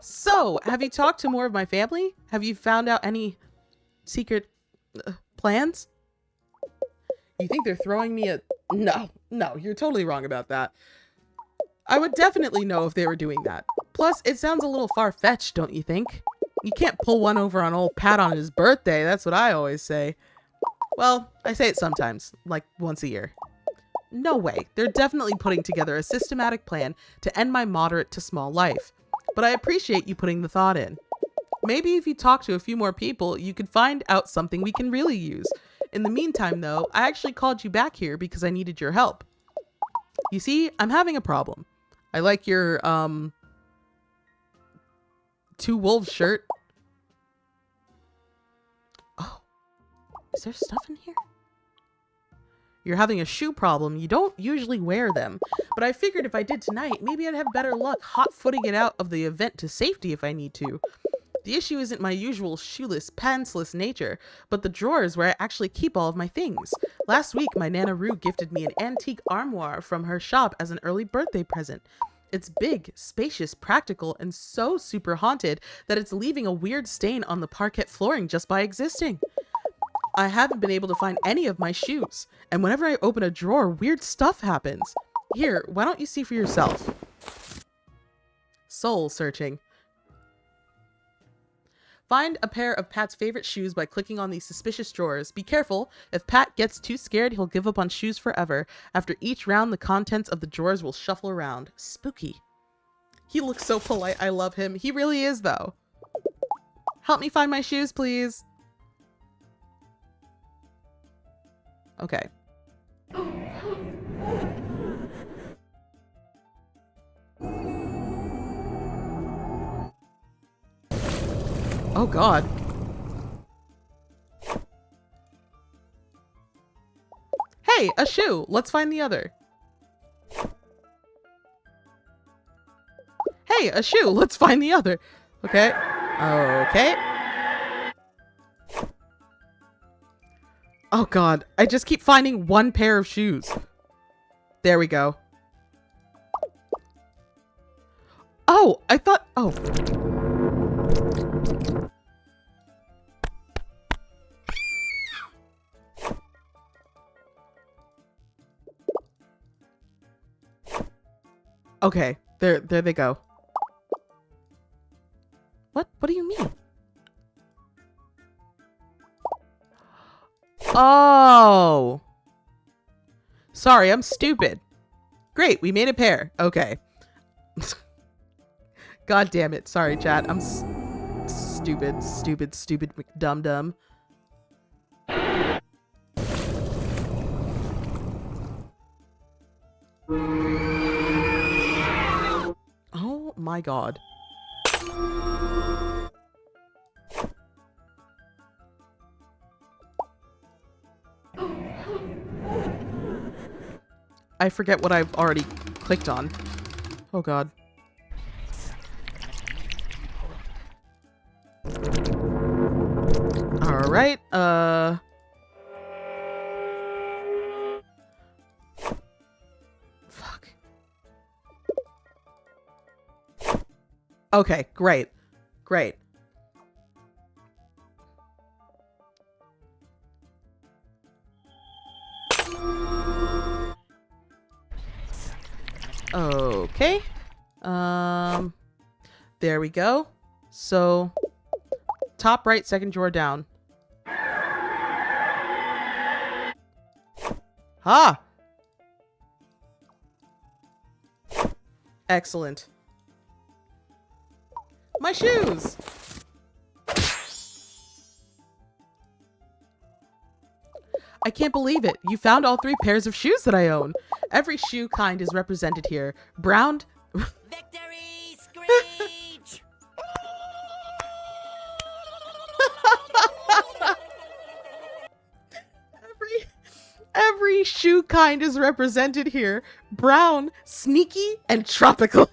So, have you talked to more of my family? Have you found out any secret plans? You think they're throwing me a... No, you're totally wrong about that. I would definitely know if they were doing that. Plus, it sounds a little far-fetched, don't you think? You can't pull one over on old Pat on his birthday, that's what I always say. Well, I say it sometimes, like once a year. No way, they're definitely putting together a systematic plan to end my moderate to small life. But I appreciate you putting the thought in. Maybe if you talk to a few more people, you could find out something we can really use. In the meantime, though, I actually called you back here because I needed your help. You see, I'm having a problem. I like your, Two Wolves shirt. Oh, is there stuff in here? You're having a shoe problem. You don't usually wear them. But I figured if I did tonight, maybe I'd have better luck hot-footing it out of the event to safety if I need to. The issue isn't my usual shoeless, pantsless nature, but the drawers where I actually keep all of my things. Last week, my Nana Roo gifted me an antique armoire from her shop as an early birthday present. It's big, spacious, practical, and so super haunted that it's leaving a weird stain on the parquet flooring just by existing. I haven't been able to find any of my shoes, and whenever I open a drawer, weird stuff happens. Here, why don't you see for yourself? Soul searching. Find a pair of Pat's favorite shoes by clicking on these suspicious drawers. Be careful. If Pat gets too scared, he'll give up on shoes forever. After each round, the contents of the drawers will shuffle around. Spooky. He looks so polite. I love him. He really is, though. Help me find my shoes, please. Okay. Oh god. Hey, a shoe! Let's find the other. Hey, a shoe! Let's find the other. Okay. Okay. Oh god, I just keep finding one pair of shoes. There we go. Oh, I thought... Oh. Okay, there they go. What do you mean? Oh. Sorry, I'm stupid. Great, we made a pair. Okay. God damn it. Sorry, chat. I'm stupid, dum-dum. Oh my god. I forget what I've already clicked on. Oh god. Alright, fuck. Okay, great. Great. Okay. There we go. So, top right, second drawer down. Ah! Excellent. My shoes! I can't believe it. You found all 3 pairs of shoes that I own. Every shoe kind is represented here. Brown... Victory screech! Every shoe kind is represented here. Brown, sneaky, and tropical.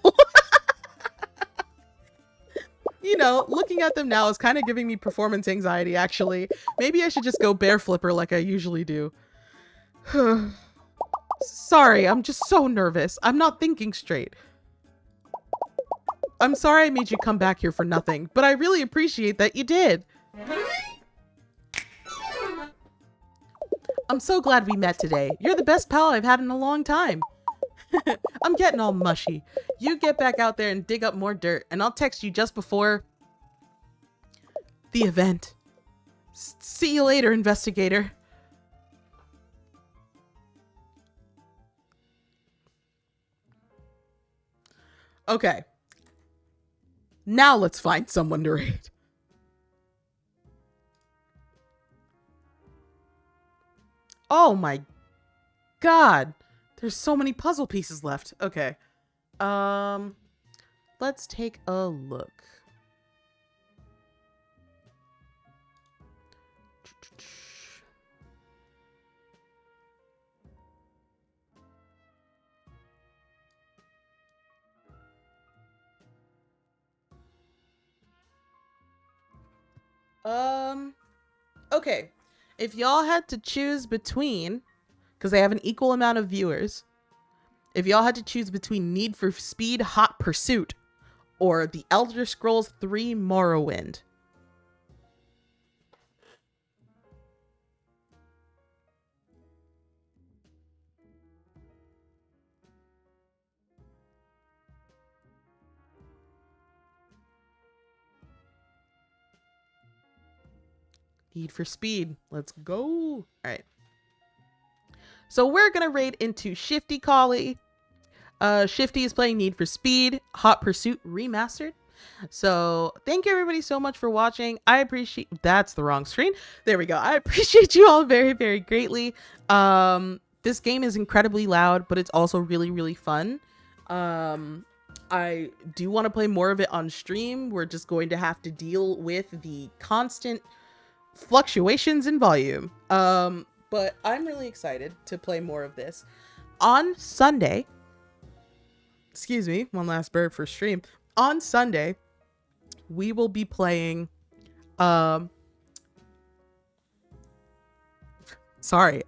You know, looking at them now is kind of giving me performance anxiety, actually. Maybe I should just go bear flipper like I usually do. Sorry, I'm just so nervous. I'm not thinking straight. I'm sorry I made you come back here for nothing, but I really appreciate that you did. I'm so glad we met today. You're the best pal I've had in a long time. I'm getting all mushy. You get back out there and dig up more dirt, and I'll text you just before the event. See you later, investigator. Okay. Now let's find someone to raid. Oh my god. There's so many puzzle pieces left. Okay. Let's take a look. Okay. If y'all had to choose between, because they have an equal amount of viewers, if y'all had to choose between Need for Speed Hot Pursuit or The Elder Scrolls 3 Morrowind. Need for Speed. Let's go. All right. So we're going to raid into Shifty Collie. Shifty is playing Need for Speed Hot Pursuit Remastered. So thank you everybody so much for watching. I appreciate... That's the wrong screen. There we go. I appreciate you all very, very greatly. This game is incredibly loud, but it's also really, really fun. I do want to play more of it on stream. We're just going to have to deal with the constant fluctuations in volume. But I'm really excited to play more of this. On Sunday, excuse me, one last burp for stream. On Sunday, we will be playing, sorry,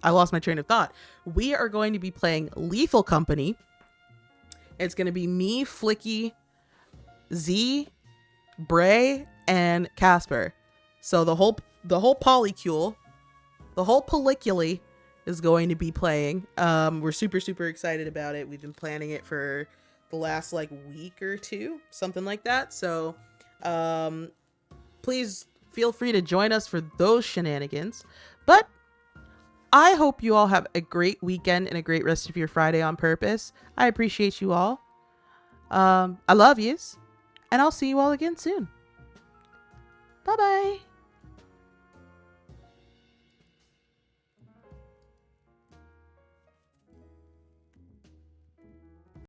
I lost my train of thought. We are going to be playing Lethal Company. It's going to be me, Flicky, Z, Bray, and Casper. So the whole polycule, the whole polycule is going to be playing. We're super, super excited about it. We've been planning it for the last like week or two, something like that. So please feel free to join us for those shenanigans. But I hope you all have a great weekend and a great rest of your Friday on purpose. I appreciate you all. I love yous, and I'll see you all again soon. Bye bye.